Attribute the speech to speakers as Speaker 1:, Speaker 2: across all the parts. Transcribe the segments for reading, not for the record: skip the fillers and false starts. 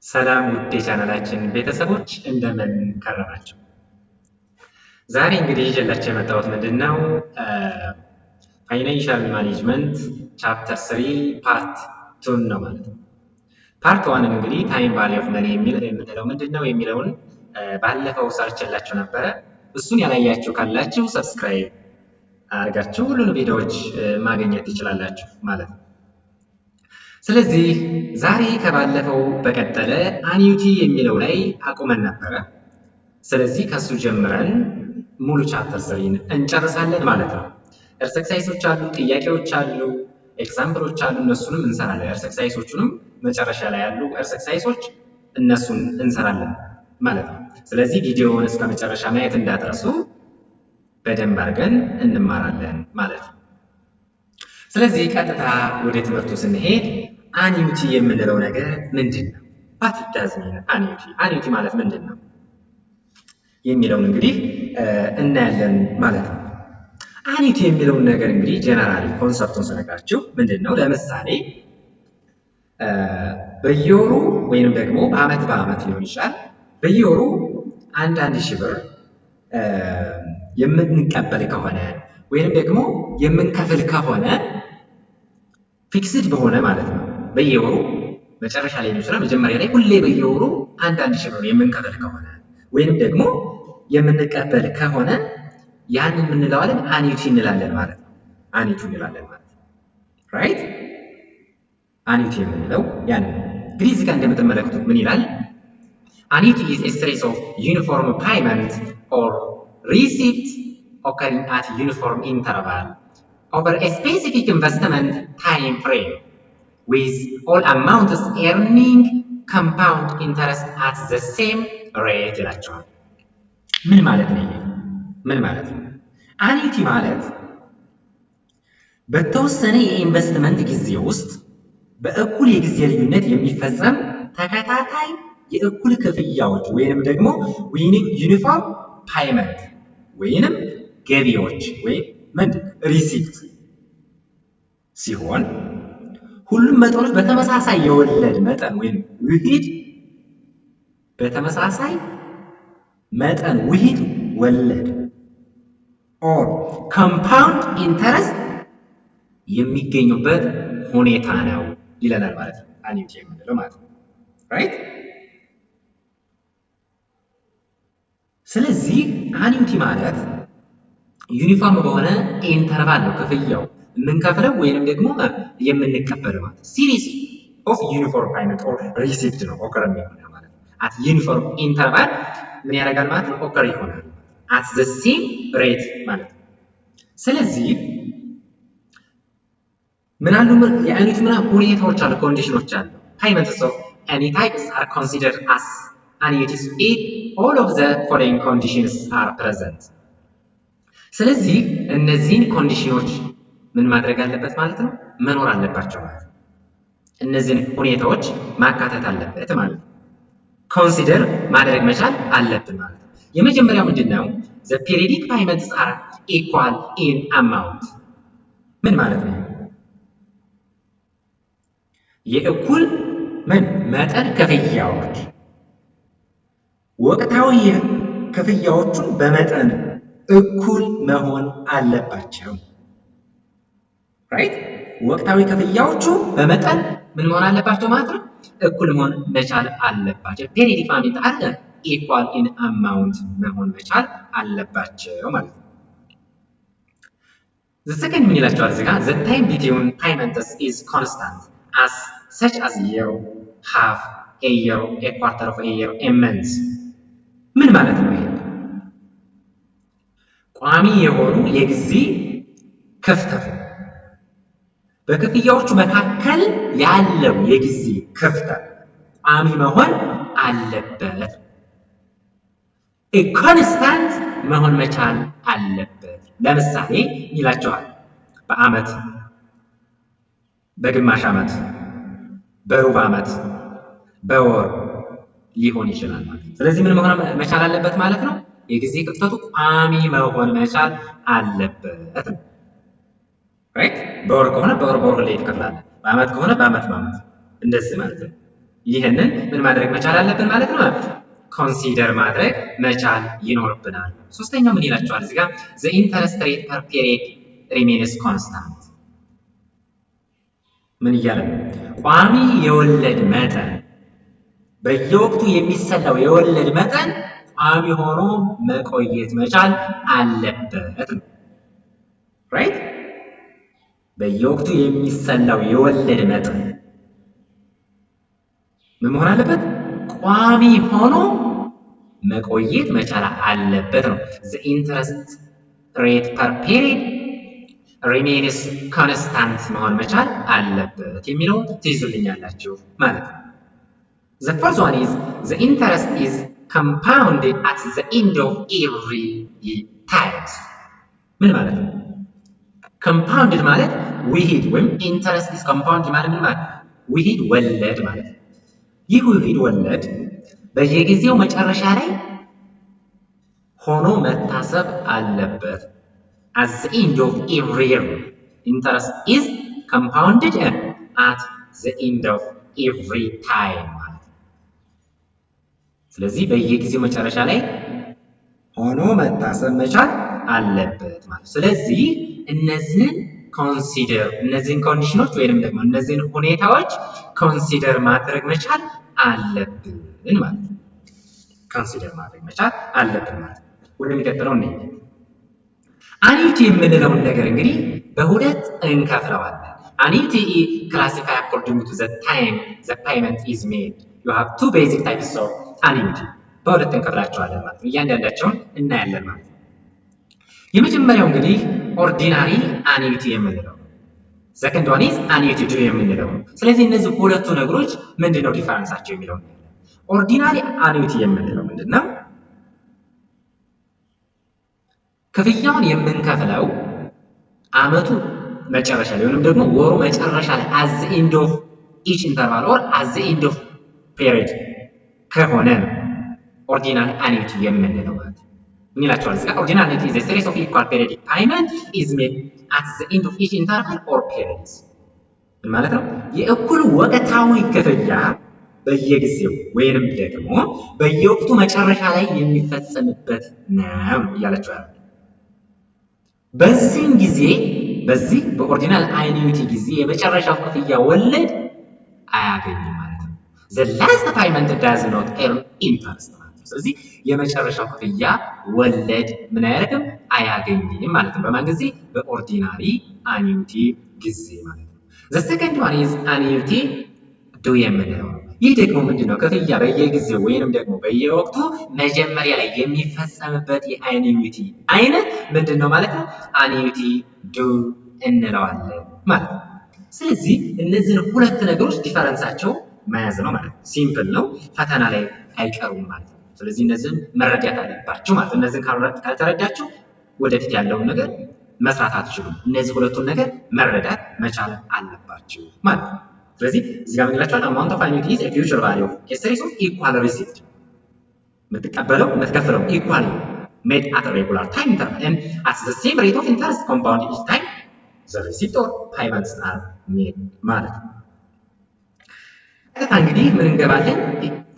Speaker 1: ሰላም ውድ የቻናላችን ቤተሰቦች እንደምን ከረማችሁ? ዛሬ እንግዲህ ይዤላችሁ የመጣሁት ምንድነው ፋይናንሻል ማኔጅመንት ቻፕተር 3 ፓርት 2 ነው ማለት ነው። ፓርት 1 እንግዲህ ታይም ቫልዩ ኦፍ መኒ የምንለው ምንድነው የሚለውን ባለፈው ሰርችላችሁ ነበረ። እሱን ያላያችሁ ካላችሁ ሰብስክራይብ አድርጋችሁ ሁሉንም ቪዲዮዎች ማግኘት ትችላላችሁ ማለት ነው። ስለዚህ ዛሬ ከባለፈው በቀጠለ አኒዩቲ የሚለው ላይ አቁመን ነበረ። ስለዚህ ከሱ ጀምረን ሙሉ ቻፕተር 3 እንጨርሳለን ማለት ነው። ኤክሰርሳይሶች አሉ፣ ጥያቄዎች አሉ፣ ኤግዛምፕሎች አሉ። እነሱንም እንሰራለን። ኤክሰርሳይሶቹንም መጨረሻ ላይ ያሉ ኤክሰርሳይሶች እነሱን እንሰራለን ማለት ነው። ስለዚህ ቪዲዮውን እስከ መጨረሻ ማየት እንዳትረሱ፣ በደንብ አድርገን እንማራለን ማለት ነው። ስለዚህ ቀጥታ ወደ ትምህርቱ ስንሄድ አኒዩቲ የምንለው ነገር ምንድን ነው? ዋት ዳዝ ሚን አኒዩቲ? አኒዩቲ ማለት ምንድን ነው የሚለውን እንግዲህ እናያለን ማለት ነው። አኒዩቲ የሚለውን ነገር እንግዲህ ጀነራሊ ኮንሰፕቱን ስነግራችሁ ምንድን ነው? ለምሳሌ በየወሩ ወይንም ደግሞ በአመት ሊሆን ይችላል። በየወሩ አንድ ሺህ ብር የምንቀበል ከሆነ ወይንም ደግሞ የምንከፍል ከሆነ ፊክስድ በሆነ ማለት ነው። በየወሩ መጨረሻ ላይ ሊሆን ይችላል፣ መጀመሪያ ላይ ሁሌ በየወሩ አንድ ሺህ ብር የምንከፍል ከሆነ ወይንም ደግሞ የምንቀበል ከሆነ ያንን የምንለዋለን አኒዩቲ እንላለን ማለት ነው። አኒዩቲ እንላለን ማለት ነው። ራይት? አኒዩቲ የምንለው ያን እንግዲህ እዚህ ጋር እንደምትመለከቱት ምን ይላል? አኒዩቲ is a series of uniform payment or receipt occurring at uniform interval over a specific investment time frame with all amounts earning compound interest at the same rate ይላቸዋል። ምን ማለት ነው? ምን ማለት ነው? አኒዩቲ ማለት በተወሰነ የኢንቨስትመንት ጊዜ ውስጥ በእኩል የጊዜ ልዩነት የሚፈጸም ተከታታይ የእኩል ክፍያዎች ወይንም ደግሞ ዩኒፎርም ፓይመንት ወይንም ገቢዎች ወይም ምንድን ሪሲፕት ሲሆን ሁሉም መጠኖች በተመሳሳይ የወለድ መጠን ወይም ውሂድ በተመሳሳይ መጠን ውሂድ ወለድ ኦር ኮምፓውንድ ኢንተረስት የሚገኙበት ሁኔታ ነው ይለናል ማለት ነው። አኒዩቲ የምንለው ማለት ነው። ራይት? ስለዚህ አኒዩቲ ማለት ዩኒፎርም በሆነ ኢንተርቫል ነው ክፍያው የምንከፍለው ወይንም ደግሞ የምንቀበለው ማለት ሲሪስ ኦፍ ዩኒፎርም ፓይመንት ኦር ሪሲፕት ነው ኦከር የሚሆነው ማለት ነው። አት ዩኒፎርም ኢንተርቫል ምን ያደርጋል ማለት ነው? ኦከር ይሆናል አት ዘ ሴም ሬት ማለት ነው። ስለዚህ ምን አሉ የአኒዩቲ ሁኔታዎች አሉ፣ ኮንዲሽኖች አሉ። ፓይመንትስ ኦፍ ኤኒ ታይፕስ አር ኮንሲደርድ አስ annuities if all of the following conditions are present። ስለዚህ እነዚህን ኮንዲሽኖች ምን ማድረግ አለበት ማለት ነው? መኖር አለባቸው ማለት ነው። እነዚህን ሁኔታዎች ማካተት አለበት ማለት ነው። ኮንሲደር ማድረግ መቻል አለብን ማለት ነው። የመጀመሪያው ምንድነው? the periodic payments are equal in amount። ምን ማለት ነው? የእኩል መጠን ክፍያዎች ወቅታዊ ክፍያዎቹን በመጠን እኩል መሆን አለባቸው። ራይት? ወቅታዊ ክፍያዎቹ በመጠን ምን መሆን አለባቸው ማለት ነው? እኩል መሆን መቻል አለባቸው። ፔሪዮዲክ ፔመንት አለ ኢኳል ኢን አማውንት መሆን መቻል አለባቸው ማለት ነው። the second ምን ይላቸዋል እዚህ ጋር? the time between payments is constant as such as year, half a year, a quarter of a year, a month። ምን ማለት ነው? ይሄ ቋሚ የሆኑ የጊዜ ክፍተት በክፍያዎቹ መካከል ያለው የጊዜ ክፍተት ቋሚ መሆን አለበት። ኮንስታንት መሆን መቻል አለበት። ለምሳሌ ይላቸዋል በአመት፣ በግማሽ አመት፣ በሩብ አመት፣ በወር ሊሆን ይችላል ማለት ነው። ስለዚህ ምን መሆን መቻል አለበት ማለት ነው? የጊዜ ክፍተቱ ቋሚ መሆን መቻል አለበት። ራይት? በወር ከሆነ በወር ላይ ትከፍላለህ፣ በአመት ከሆነ በአመት እንደዚህ ማለት ነው። ይህንን ምን ማድረግ መቻል አለብን ማለት ነው? ኮንሲደር ማድረግ መቻል ይኖርብናል። ሶስተኛው ምን ይላቸዋል እዚህ ጋር the interest rate per period remains constant። ምን እያለ ነው? ቋሚ የወለድ መጠን በየወቅቱ የሚሰላው የወለድ መጠን ቋሚ ሆኖ መቆየት መቻል አለበት። ራይት? በየወቅቱ የሚሰላው የወለድ መጠን ምን መሆን አለበት? ቋሚ ሆኖ መቆየት መቻል አለበት ነው። the interest rate per period remains constant መሆን መቻል አለበት የሚለው ትይዙልኛላችሁ ማለት ነው። the first one is the interest is compounded at the end of every time። ምን ማለት ነው? compounded ማለት ውሂድ ወይም interest is compounded ማለት ምን ማለት? ውሂድ ወለድ ማለት ነው። ይህ ውሂድ ወለድ በየጊዜው መጨረሻ ላይ ሆኖ መታሰብ አለበት። at the end of every year interest is compounded at the end of every time ማለት ነው። ስለዚህ በየጊዜው መጨረሻ ላይ ሆኖ መታሰብ መቻል አለበት ማለት። ስለዚህ እነዚህን ኮንሲደር እነዚህን ኮንዲሽኖች ወይንም ደግሞ እነዚህን ሁኔታዎች ኮንሲደር ማድረግ መቻል አለብን ማለት ነው። ኮንሲደር ማድረግ መቻል አለብን ማለት ነው። ወደሚቀጥለው እንሂድ። አኒቲ የምንለውን ነገር እንግዲህ በሁለት እንከፍለዋለን። አኒቲ ክላሲፋይ አኮርዲንግ ቱ ዘ ታይም ዘ ፔይመንት ኢዝ ሜድ ዩ ሃቭ ቱ ቤዚክ ታይፕስ ኦፍ አኒቲ በሁለት እንከፍላቸዋለን ማለት ነው። እያንዳንዳቸውን እናያለን ማለት ነው። የመጀመሪያው እንግዲህ ኦርዲናሪ አኒቲ የምንለው ሰከንድ ዋን ኢዝ አኒቲ ዱ የምንለው። ስለዚህ እነዚህ ሁለቱ ነገሮች ምንድነው ዲፈረንሳቸው የሚለው ነው። ኦርዲናሪ አኒቲ የምንለው ምንድነው? ክፍያውን የምንከፍለው አመቱ መጨረሻ ላይ ወይንም ደግሞ ወሩ መጨረሻ ላይ at the end of each interval or at the end of period ከሆነ ነው ኦርዲናሪ አኒቲ የምንለው ማለት ነው። ምን ይላችኋል እዚህ ጋር? ኦርዲናሪ አኒቲ is a series of equal periodic payment is made at the end of each interval or periods። ምን ማለት ነው? የእኩል ወቅታዊ ክፍያ በየጊዜው ወይንም ደግሞ በየወቅቱ መጨረሻ ላይ የሚፈጸምበት ነው እያላችሁ ያለው። በዚህ ጊዜ በዚህ በኦርዲናል አኒቲ ጊዜ የመጨረሻው ክፍያ ወለድ አያገኝም ማለት ነው። the last payment does not earn interest ማለት ነው። ስለዚህ የመጨረሻው ክፍያ ወለድ ምን አያደርግም? አያገኝም ማለት ነው። በማን ጊዜ? በኦርዲናሪ አኒቲ ጊዜ ማለት ነው። the second one is annuity ዱ የምንለው ነው። ይህ ደግሞ ምንድነው? ክፍያ በየጊዜው ወይንም ደግሞ በየወቅቱ መጀመሪያ ላይ የሚፈጸምበት የአኒቲ አይነት ምንድነው ማለት ነው? አኒቲ ዱ እንለዋለን ማለት ነው። ስለዚህ እነዚህን ሁለት ነገሮች ዲፈረንሳቸው መያዝ ነው ማለት ነው። ሲምፕል ነው፣ ፈተና ላይ አይቀሩም ማለት ነው። ስለዚህ እነዚህን መረዳት አለባችሁ ማለት ነው። እነዚህን ካልተረዳችሁ ወደፊት ያለውን ነገር መስራት አትችሉም። እነዚህ ሁለቱን ነገር መረዳት መቻል አለባችሁ ማለት ነው። ስለዚህ እዚህ ጋር ምን ይላችኋል? amount of annuity is a future value of a series of equal receipts የምትቀበለው የምትከፍለው equally made at a regular time interval and at the same rate of interest compounded each time the receipt or payments are made ማለት ነው። እንግዲህ ምን እንገባለን?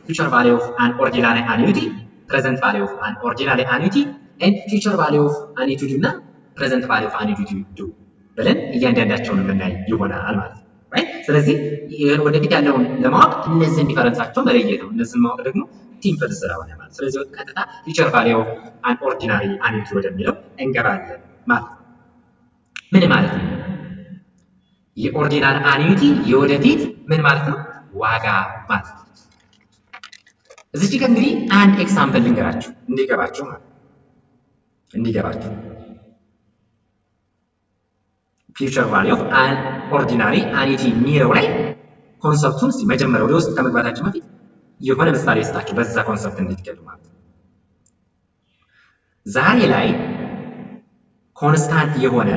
Speaker 1: future value of an ordinary annuity, present value of an ordinary annuity and future value of annuity እና present value of annuity ዱ ብለን እያንዳንዳቸውን የምናይ ይሆናል ማለት ነው። ስለዚህ ወደፊት ያለውን ለማወቅ እነዚህን ዲፈረንሳቸው መለየት ነው። እነዚህን ማወቅ ደግሞ ሲምፕል ስለሆነ ማለት። ስለዚህ ቀጥታ ፊቸር ቫልዩ ኦፍ አን ኦርዲናሪ አኒቲ ወደሚለው እንገባለን ማለት ነው። ምን ማለት ነው? የኦርዲናሪ አኒቲ የወደፊት ምን ማለት ነው? ዋጋ ማለት ነው። እዚህ ጋር እንግዲህ አንድ ኤግዛምፕል ልንገራችሁ እንዲገባችሁ ማለት እንዲገባችሁ ፊውቸር ቫልዩ ኦፍ አን ኦርዲናሪ አኒቲ የሚለው ላይ ኮንሰፕቱን መጀመሪያ ወደ ውስጥ ከመግባታችን በፊት የሆነ ምሳሌ ስጣችሁ በዛ ኮንሰፕት እንድትገቡ ማለት ነው። ዛሬ ላይ ኮንስታንት የሆነ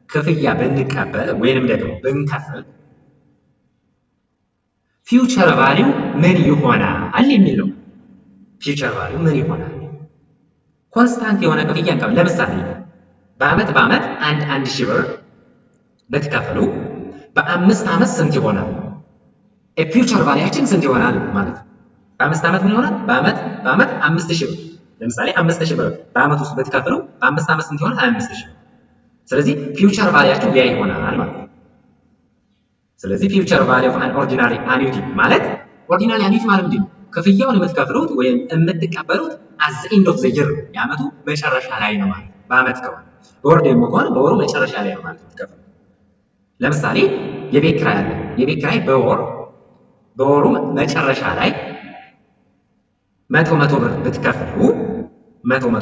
Speaker 1: ክፍያ ብንቀበል ወይንም ደግሞ ብንከፍል ፊውቸር ቫልዩ ምን ይሆናል የሚለው ፊውቸር ቫልዩ ምን ይሆናል? ኮንስታንት የሆነ ክፍያ እንቀበል። ለምሳሌ በአመት አንድ ሺህ ብር ብትከፍሉ በ5 ዓመት ስንት ይሆናል? ፊውቸር ቫሊያችን ስንት ይሆናል ማለት ነው። በ5 ዓመት ምን ይሆናል? በአመት 5000 ብር ለምሳሌ 5000 ብር በአመት ውስጥ ብትከፍሉ በ5 ዓመት ስንት ይሆናል? 25000። ስለዚህ ፊውቸር ቫሊያችሁ ያ ይሆናል ማለት ነው። ስለዚህ ፊውቸር ቫሊ ኦፍ አን ኦርዲናሪ አኒዩቲ ማለት ኦርዲናሪ አኒዩቲ ማለት ምንድን ነው? ክፍያውን የምትከፍሉት ወይም የምትቀበሉት አዝ ኤንድ ኦፍ ዘ ይር የአመቱ መጨረሻ ላይ ነው ማለት ነው። በአመት ከሆነ በወር ደግሞ ከሆነ በወሩ መጨረሻ ላይ ነው ማለት ነው የምትከፍሉት። ለምሳሌ የቤት ኪራይ አለ። የቤት ኪራይ በወሩ መጨረሻ ላይ መቶ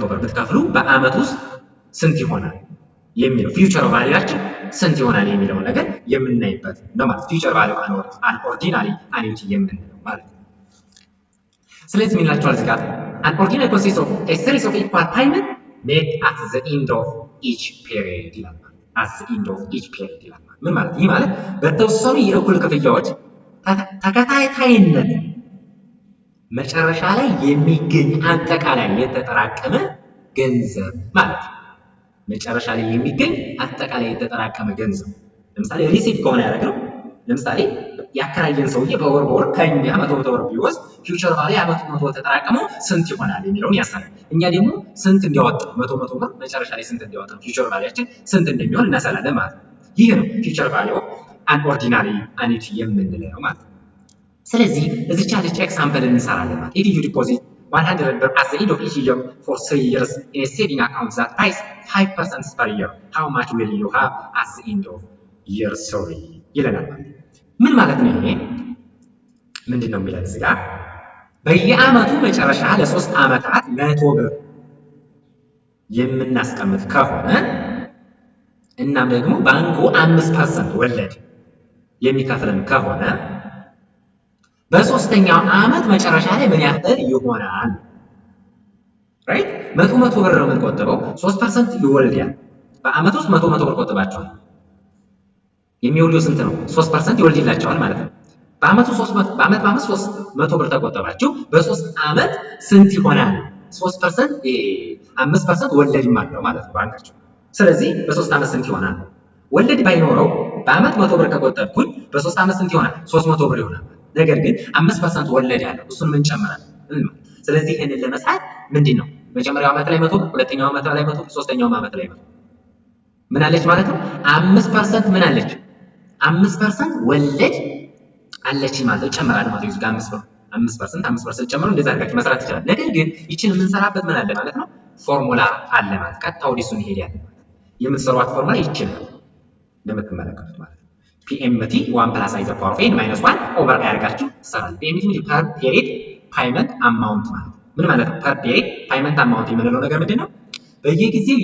Speaker 1: ብር ብትከፍሉ በአመት ውስጥ ስንት ይሆናል የሚለው ፊውቸር ቫሊያችን ስንት ይሆናል የሚለውን ነገር የምናይበት ነው ማለት ፊውቸር ቫሊዩ አን ኦርዲናሪ አኒዩቲ የምንለው ማለት ነው። ስለዚህ ምን ይላችኋል እዚህ ጋር አን ኦርዲናሪ ኮንሲስት ኦፍ ኤ ሲሪስ ኦፍ ኢኳል ፔይመንት ሜድ አት ዘ ኤንድ ኦፍ ኢች ፔሪድ ይላል። አት ዘ ኤንድ ኦፍ ኢች ፔሪድ ይላል። ምን ማለት ይህ ማለት በተወሰኑ የእኩል ክፍያዎች ተከታታይነት መጨረሻ ላይ የሚገኝ አጠቃላይ የተጠራቀመ ገንዘብ ማለት ነው። መጨረሻ ላይ የሚገኝ አጠቃላይ የተጠራቀመ ገንዘብ ለምሳሌ ሪሲት ከሆነ ያደረግነው ለምሳሌ ያከራየን ሰውዬ በወር ከኛ 100 ብር ቢወስድ ፊውቸር ቫሊ አመቱ 100 ተጠራቀመው ስንት ይሆናል የሚለውን ያሳያል። እኛ ደግሞ ስንት እንዲያወጣ 100 ብር መጨረሻ ላይ ስንት እንዲያወጣ ፊውቸር ቫሊያችን ስንት እንደሚሆን እናሰላለን ማለት ነው። ይህ ነው ፊውቸር ቫሊ ኦፍ አን ኦርዲናሪ አኒዩቲ የምንለው ማለት ነው። ስለዚህ እዚች ያለች ኤግዛምፕል እንሰራለን ማለት ኢፍ ዩ ዲፖዚት 100 ብር at the end of each year for 3 years in a saving account that pays 5% per year how much will you have at the end of year 3 ይለናል። ምን ማለት ነው? ይሄ ምንድን ነው የሚለን እዚህ ጋር በየአመቱ መጨረሻ ለ3 ዓመታት 100 ብር የምናስቀምጥ ከሆነ እናም ደግሞ ባንኩ 5% ወለድ የሚከፍለን ከሆነ በሶስተኛው ዓመት መጨረሻ ላይ ምን ያህል ይሆናል? ራይት 100 ብር ነው የምንቆጥበው 3% ይወልዳል። በአመት ውስጥ 100 ብር ቆጥባችኋል። የሚወልደው ስንት ነው? 3% ይወልድላችኋል ማለት ነው። በአመት 300 ብር ተቆጠባችሁ በ3 ዓመት ስንት ይሆናል? 3% 5% ወለድም አለው ማለት ነው ባንካችሁ። ስለዚህ በ3 ዓመት ስንት ይሆናል? ወለድ ባይኖረው በአመት 100 ብር ከቆጠብኩኝ በ3 ዓመት ስንት ይሆናል? 300 ብር ይሆናል። ነገር ግን 5% ወለድ ያለው እሱን ምን ጨምራል? ስለዚህ ይሄንን ለመስራት ምንድነው መጀመሪያው ዓመት ላይ 100 ብር፣ ሁለተኛው ዓመት ላይ 100 ብር፣ ሶስተኛው ዓመት ላይ 100 ምን አለች ማለት ነው 5% ምን አለች 5% ወለድ አለች ማለት ነው። ጨምራል ማለት ነው። እዚህ ጋር 5% ጨምሮ እንደዛ አድርጋችሁ መስራት ይችላል። ነገር ግን ይችን የምንሰራበት ምን አለ ማለት ነው ፎርሙላ አለ ማለት ቀጥታ ወደ እሱ እንሄዳለን። የምትሰሯት ፎርሙላ ይችላል እንደምትመለከቱት ማለት ነው PMT 1 plus i the power of n minus 1 over i አድርጋችሁ ትሰራላችሁ። PMT per period payment amount ማለት ምን ማለት ነው? per period payment amount የምንለው ነገር ምንድነው? በየጊዜው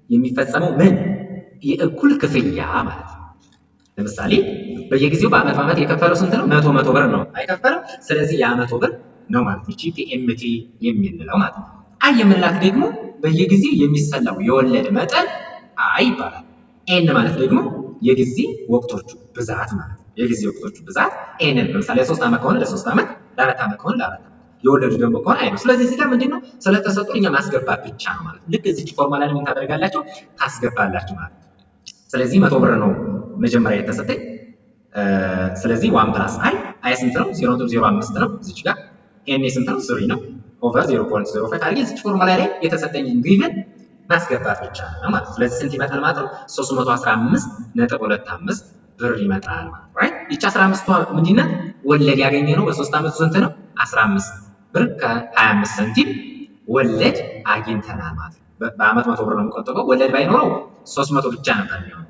Speaker 1: የሚፈጸመው ምን የእኩል ክፍያ ማለት ነው። ለምሳሌ በየጊዜው በአመት የከፈለው ስንት ነው? 100 ብር ነው አይከፈለው። ስለዚህ የ100 ብር ነው ማለት ነው PMT የምንለው ማለት ነው። አይ የምንላት ደግሞ በየጊዜው የሚሰላው የወለድ መጠን አይ ይባላል። ኤን ማለት ደግሞ የጊዜ ወቅቶቹ ብዛት ማለት ነው። የጊዜ ወቅቶቹ ብዛት ኤን ለምሳሌ ለ3 ዓመት ከሆነ ለ3 ዓመት፣ ለ4 ዓመት ከሆነ ለ4 ዓመት፣ የወለዱ ደግሞ ከሆነ አይ ነው። ስለዚህ እዚህ ጋር ምንድነው ስለተሰጡን እኛ ማስገባት ብቻ ነው ማለት ነው። ልክ እዚህ ፎርሙላ ላይ ምን ታደርጋላችሁ? ታስገባላችሁ ማለት ነው። ስለዚህ 100 ብር ነው መጀመሪያ የተሰጠኝ። ስለዚህ 1 plus አይ ስንት ነው? 0.05 ነው። እዚህ ጋር ኤን ስንት ነው? 3 ነው ኦቨር 0.05 አድርጌ እዚህ ፎርሙላ ላይ የተሰጠኝ ጊቭን ማስገባት ብቻ ነው ማለት ነው። ስለዚህ ስንት ይመጣል ማለት ነው? 315.25 ብር ይመጣል ማለት ነው። ራይት ይቺ 15ቷ ምንድነው ወለድ ያገኘነው በ3 ዓመት ስንት ነው? 15 ብር ከ25 ሳንቲም ወለድ አግኝተናል ማለት ነው። በአመት 100 ብር ነው የምቆጥበው። ወለድ ባይኖረው 300 ብቻ ነበር የሚሆነው።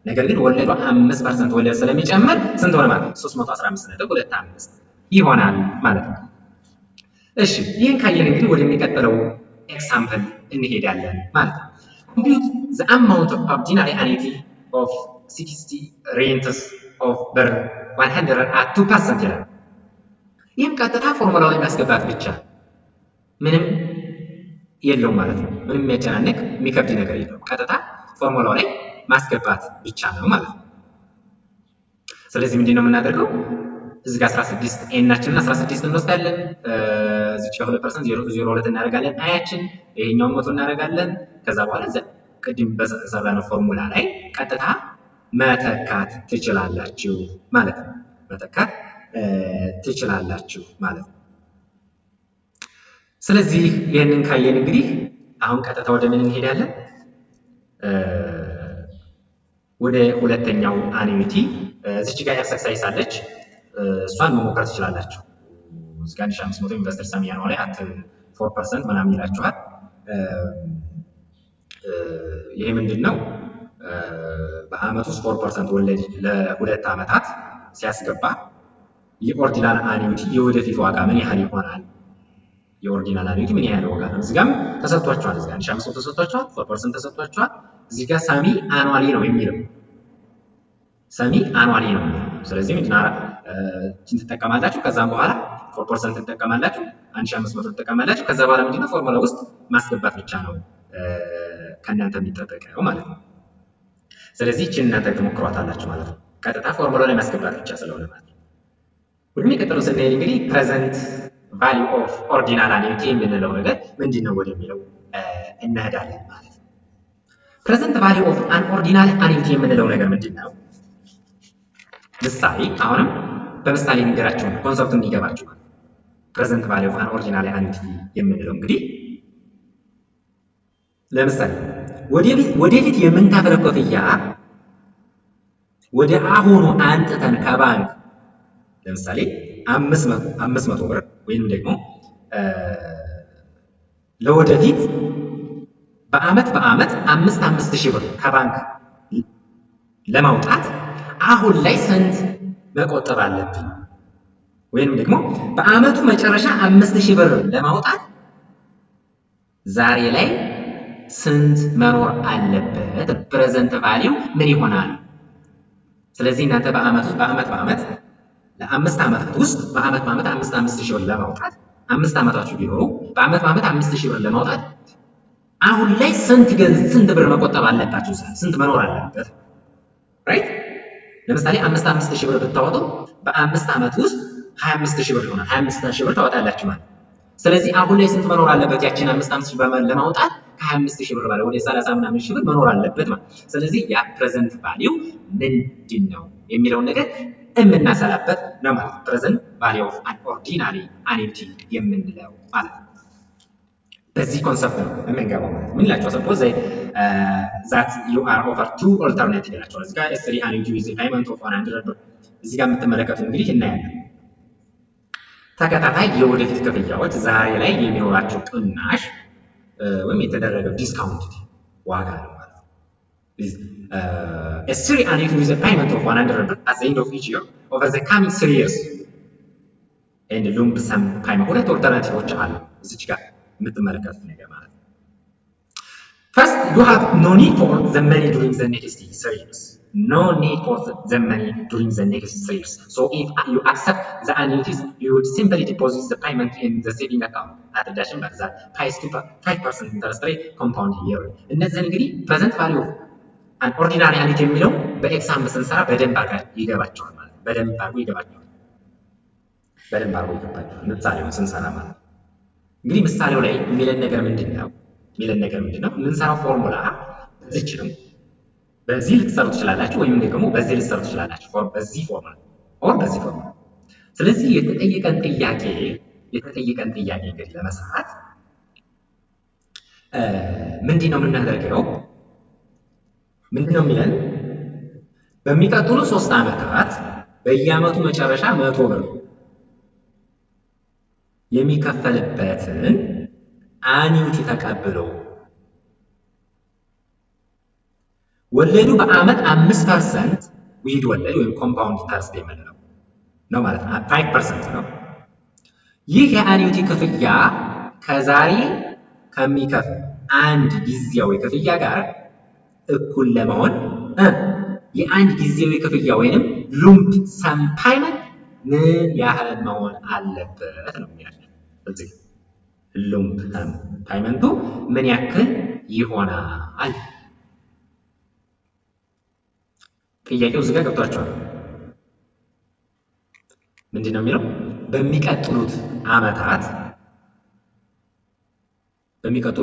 Speaker 1: ነገር ግን ወለዱ 5% ወለድ ስለሚጨምር ስንት ሆነ ማለት ነው? 315.25 ይሆናል ማለት ነው። እሺ ይህን ካየን እንግዲህ ወደሚቀጥለው ኤግዛምፕል እንሄዳለን ማለት ነው። compute the amount of ordinary annuity of 60 rents of ብር 100 at 2% ይላል። ይህም ቀጥታ ፎርሙላው ላይ ማስገባት ብቻ ምንም የለውም ማለት ነው። ምንም የሚያጨናንቅ የሚከብድ ነገር የለውም። ቀጥታ ፎርሙላው ላይ ማስገባት ብቻ ነው ማለት ነው። ስለዚህ ምንድነው የምናደርገው? እዚህ ጋር 16 ኤናችንን 16 እንወስዳለን። እዚህ ጋር 2% 0.02 እናደርጋለን አያችን ይሄኛውን 100 እናደርጋለን። ከዛ በኋላ ቅድም በሰራነው ፎርሙላ ላይ ቀጥታ መተካት ትችላላችሁ ማለት ነው። መተካት ትችላላችሁ ማለት ነው። ስለዚህ ይህንን ካየን እንግዲህ አሁን ቀጥታ ወደ ምን እንሄዳለን? ወደ ሁለተኛው አኒዩቲ እዚች ጋር ኤክሰርሳይዝ አለች። እሷን መሞከር ትችላላችሁ። እዚህ ጋር 1500 ኢንቨስተር ሰሚ ያኗሪ አት 4% ምናምን ይላችኋል። ይሄ ምንድን ነው? በአመት ውስጥ 4% ወለድ ለሁለት ዓመታት ሲያስገባ የኦርዲናል አኒዩቲ የወደፊት ዋጋ ምን ያህል ይሆናል? የኦርዲናል አኒዩቲ ምን ያህል ዋጋ ነው? እዚህ ጋርም ተሰጥቷቸዋል። እዚህ ጋር 1500 ተሰጥቷቸዋል፣ 4% ተሰጥቷቸዋል። እዚህ ጋር ሰሚ አኑዋሊ ነው የሚለው ሰሚ አኑዋሊ ነው የሚለው። ስለዚህ ምንድነው እንትን ትጠቀማላችሁ። ከዛም በኋላ 4% ትጠቀማላችሁ፣ 1500 ትጠቀማላችሁ። ከዛ በኋላ ምንድነው ፎርሙላ ውስጥ ማስገባት ብቻ ነው ከእናንተ የሚጠበቀው ማለት ነው። ስለዚህ እቺን እናንተ ትሞክሯታላችሁ ማለት ነው። ቀጥታ ፎርሙላ ላይ ማስገባት ብቻ ስለሆነ ማለት ነው። ወደሚቀጥለው ስንሄድ እንግዲህ ፕሬዘንት ቫልዩ ኦፍ ኦርዲናል አኒዩቲ የምንለው ነገር ምንድነው ወደሚለው እንሄዳለን ማለት ነው። ፕሬዘንት ቫልዩ ኦፍ አን ኦርዲናል አኒዩቲ የምንለው ነገር ምንድነው? ምሳሌ አሁንም በምሳሌ ንገራችሁ ኮንሰፕቱ እንዲገባችሁ ማለት ነው። ፕሬዘንት ቫልዩ ኦፍ አን ኦርዲናል አኒዩቲ የምንለው እንግዲህ ለምሳሌ ወደፊት የምንከፍለው ክፍያ ወደ አሁኑ አንጥተን ከባንክ ለምሳሌ 500 ብር ወይም ደግሞ ለወደፊት በአመት 5,000 ብር ከባንክ ለማውጣት አሁን ላይ ስንት መቆጠብ አለብኝ? ወይም ደግሞ በአመቱ መጨረሻ 5,000 ብር ለማውጣት ዛሬ ላይ ስንት መኖር አለበት? ፕሬዘንት ቫልዩ ምን ይሆናል? ስለዚህ እናንተ በአመት ለአምስት ዓመታት ውስጥ በአመት 5,000 ብር ለማውጣት 5 ዓመታችሁ ቢኖሩ በአመት 5,000 ብር ለማውጣት አሁን ላይ ስንት ብር መቆጠብ አለባችሁ? ስንት መኖር አለበት? ራይት። ለምሳሌ 5,000 ብር ብታወጡ በ5 ዓመት ውስጥ 25,000 ብር ይሆናል። 25,000 ብር ታወጣላችሁ ማለት። ስለዚህ አሁን ላይ ስንት መኖር አለበት? ያችን 5,000 ብር ለማውጣት ከ25,000 ብር በላይ ወደ 30 ምናምን ሺህ ብር መኖር አለበት ማለት። ስለዚህ ያ ፕሬዘንት ቫልዩ ምንድን ነው የሚለውን ነገር የምናሰላበት ነው ማለት ነው። ፕሬዘንት ቫልዩ ኦፍ አን ኦርዲናሪ አኒዩቲ የምንለው ማለት ነው። በዚህ ኮንሰፕት ነው የምንገባው ማለት ነው። ምን ይላችኋል? ሰፖዝ ዛት ዩ አር ኦፈር ቱ ኦልተርኔቲቭ ይላችኋል። እዚህ ጋር ኤስ3 አኒዩቲ ዊዝ ፔይመንት ኦፍ 100 ብር እዚህ ጋር የምትመለከቱት እንግዲህ እናያለን። ተከታታይ የወደፊት ክፍያዎች ዛሬ ላይ የሚኖራቸው ቅናሽ ወይም የተደረገው ዲስካውንት ዋጋ ነው ማለት ነው። ኤስ3 አኒዩቲ ዊዝ ፔይመንት ኦፍ 100 ብር at the end of each year over the coming 3 years and lump sum payment ሁለት ኦልተርናቲቮች አሉ እዚች ጋር የምትመለከቱት ነገር ማለት ነው። First, you have no need for the money during the next 3 years. No need for the money during the next 3 years. So if you accept the annuities, you would simply deposit the payment in the saving account at the Dashin Bank that pays 5% interest rate compound year. እነዚህ እንግዲህ present value of an ordinary annuity የሚለው በኤግዛምፕል ስንሰራ በደንብ አድርገን ይገባቸዋል ማለት ነው። በደንብ አድርጎ ይገባቸዋል። ምሳሌውን ስንሰራ ማለት ነው። እንግዲህ ምሳሌው ላይ የሚለን ነገር ምንድን ነው? የምንሰራው ፎርሙላ እዚች ነው። በዚህ ልትሰሩ ትችላላችሁ ወይም ደግሞ በዚህ ልትሰሩ ትችላላችሁ። በዚህ ፎርሙላ ኦር በዚህ ፎርሙላ። ስለዚህ የተጠየቀን ጥያቄ እንግዲህ ለመስራት ምንድን ነው የምናደርገው? ምንድን ነው የሚለን? በሚቀጥሉ 3 ዓመታት በየዓመቱ መጨረሻ 100 ብር የሚከፈልበትን አኒዩቲ ተቀብሎ ወለዱ በአመት 5% ዊድ ወለድ ወይም ኮምፓውንድ ኢንተረስት የምንለው ነው ማለት ነው። 5% ነው። ይህ የአኒዩቲ ክፍያ ከዛሬ ከሚከፍል አንድ ጊዜያዊ ክፍያ ጋር እኩል ለመሆን የአንድ ጊዜያዊ ክፍያ ወይንም ሉምፕ ሰም ፔይመንት ምን ያህል መሆን አለበት ነው የሚያለው። እዚህ ሉምፕ ሰም ፔይመንቱ ምን ያክል ይሆናል? ጥያቄው እዚህ ጋር ገብቷችኋል? ምንድን ነው የሚለው? በሚቀጥሉት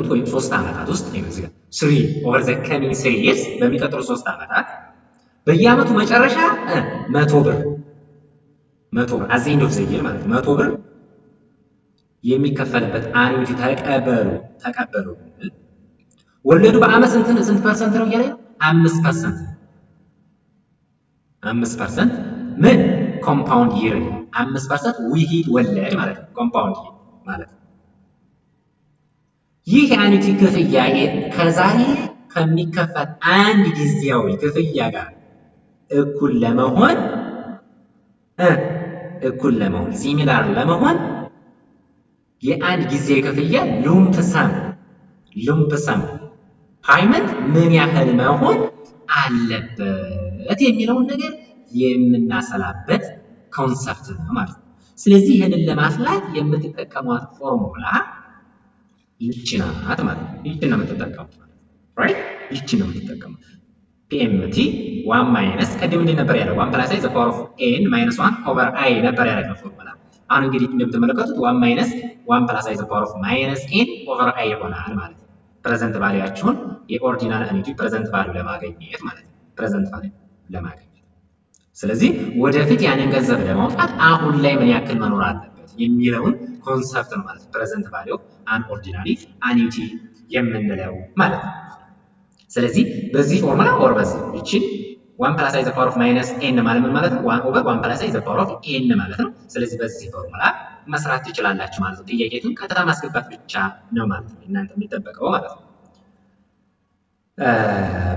Speaker 1: ወይም 3 ዓመታት ውስጥ እዚህ ጋር 3 over the coming 3 years በሚቀጥሉት 3 ዓመታት በየዓመቱ መጨረሻ 100 ብር 100 ብር አዘኝ ኦፍ ዘይር ማለት 100 ብር የሚከፈልበት አኑዊቲ ተቀበሉ። ወለዱ በአመት ስንት ፐርሰንት ነው እያለ ነው? 5%። 5% ምን ኮምፓውንድ ይር 5% ውሂድ ወለድ ማለት ነው። ኮምፓውንድ ይር ማለት ነው። ይህ የአኑዊቲ ክፍያ ከዛሬ ከሚከፈል አንድ ጊዜያዊ ክፍያ ጋር እኩል ለመሆን ሲሚላር ለመሆን የአንድ ጊዜ ክፍያ ሉምፕ ሰም ፓይመንት ምን ያህል መሆን አለበት የሚለውን ነገር የምናሰላበት ኮንሰፕት ነው ማለት ነው። ስለዚህ ይህንን ለማስላት የምትጠቀሟት ፎርሙላ ይህች ናት ማለት ነው። ይህችን ነው የምትጠቀሙት ማለት ነው። ራይት ይህችን ነው የምትጠቀሙት። ፒኤምቲ 1 ማይነስ ቅድም እንዴት ነበር ያለው? 1 ፕላስ አይ ዘ ፓወር ኦፍ ኤን ማይነስ 1 ኦቨር አይ ነበር ያለው ፎርሙላ። አሁን እንግዲህ እንደምትመለከቱት 1 ማይነስ 1 ፕላስ አይ ዘ ፓወር ኦፍ ማይነስ ኤን ኦቨር አይ ይሆናል ማለት ነው። ፕሬዘንት ቫልዩአችሁን የኦሪጂናል አኑዊቲ ፕሬዘንት ቫልዩ ለማግኘት ማለት ነው። ፕሬዘንት ቫልዩ ለማግኘት ስለዚህ ወደፊት ያንን ገንዘብ ለማውጣት አሁን ላይ ምን ያክል መኖር አለበት የሚለውን ኮንሰፕት ነው ማለት ነው። ፕሬዘንት ቫልዩ አን ኦርዲናሪ አኑዊቲ የምንለው ማለት ነው። ስለዚህ በዚህ ፎርሙላ ኦር በዚህ ይቺን 1 ፕላስ አይ ዘ ፓወር ኦፍ ማይነስ ኤን ማለት ምን ማለት ነው? 1 ኦቨር 1 ፕላስ አይ ዘ ፓወር ኦፍ ኤን ማለት ነው። ስለዚህ በዚህ ፎርሙላ መስራት ትችላላችሁ ማለት ነው። ጥያቄቱን ቀጥታ ማስገባት ብቻ ነው ማለት ነው እናንተ የሚጠበቀው ማለት ነው።